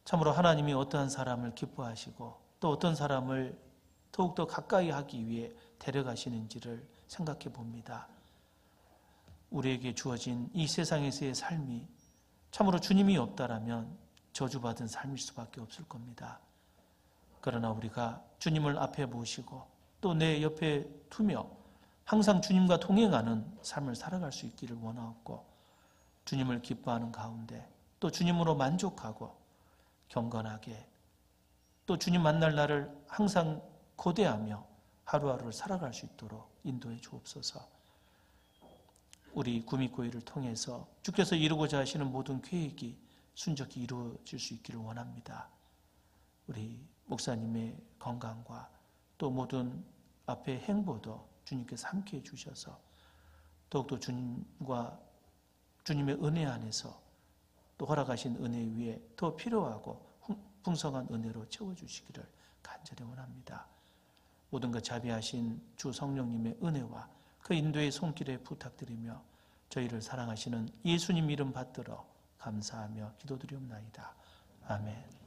참으로 하나님이 어떠한 사람을 기뻐하시고 또 어떤 사람을 더욱더 가까이 하기 위해 데려가시는지를 생각해 봅니다. 우리에게 주어진 이 세상에서의 삶이 참으로 주님이 없다라면 저주받은 삶일 수밖에 없을 겁니다. 그러나 우리가 주님을 앞에 모시고 또 내 옆에 두며 항상 주님과 동행하는 삶을 살아갈 수 있기를 원하옵고 주님을 기뻐하는 가운데 또 주님으로 만족하고 경건하게 또 주님 만날 날을 항상 고대하며 하루하루를 살아갈 수 있도록 인도해 주옵소서. 우리 구미교회를 통해서 주께서 이루고자 하시는 모든 계획이 순적히 이루어질 수 있기를 원합니다. 우리 목사님의 건강과 또 모든 앞의 행보도 주님께서 함께해 주셔서 더욱더 주님과 주님의 은혜 안에서 또 허락하신 은혜 위에 더 필요하고 풍성한 은혜로 채워주시기를 간절히 원합니다. 모든 것 자비하신 주 성령님의 은혜와 그 인도의 손길에 부탁드리며 저희를 사랑하시는 예수님 이름 받들어 감사하며 기도드리옵나이다. 아멘.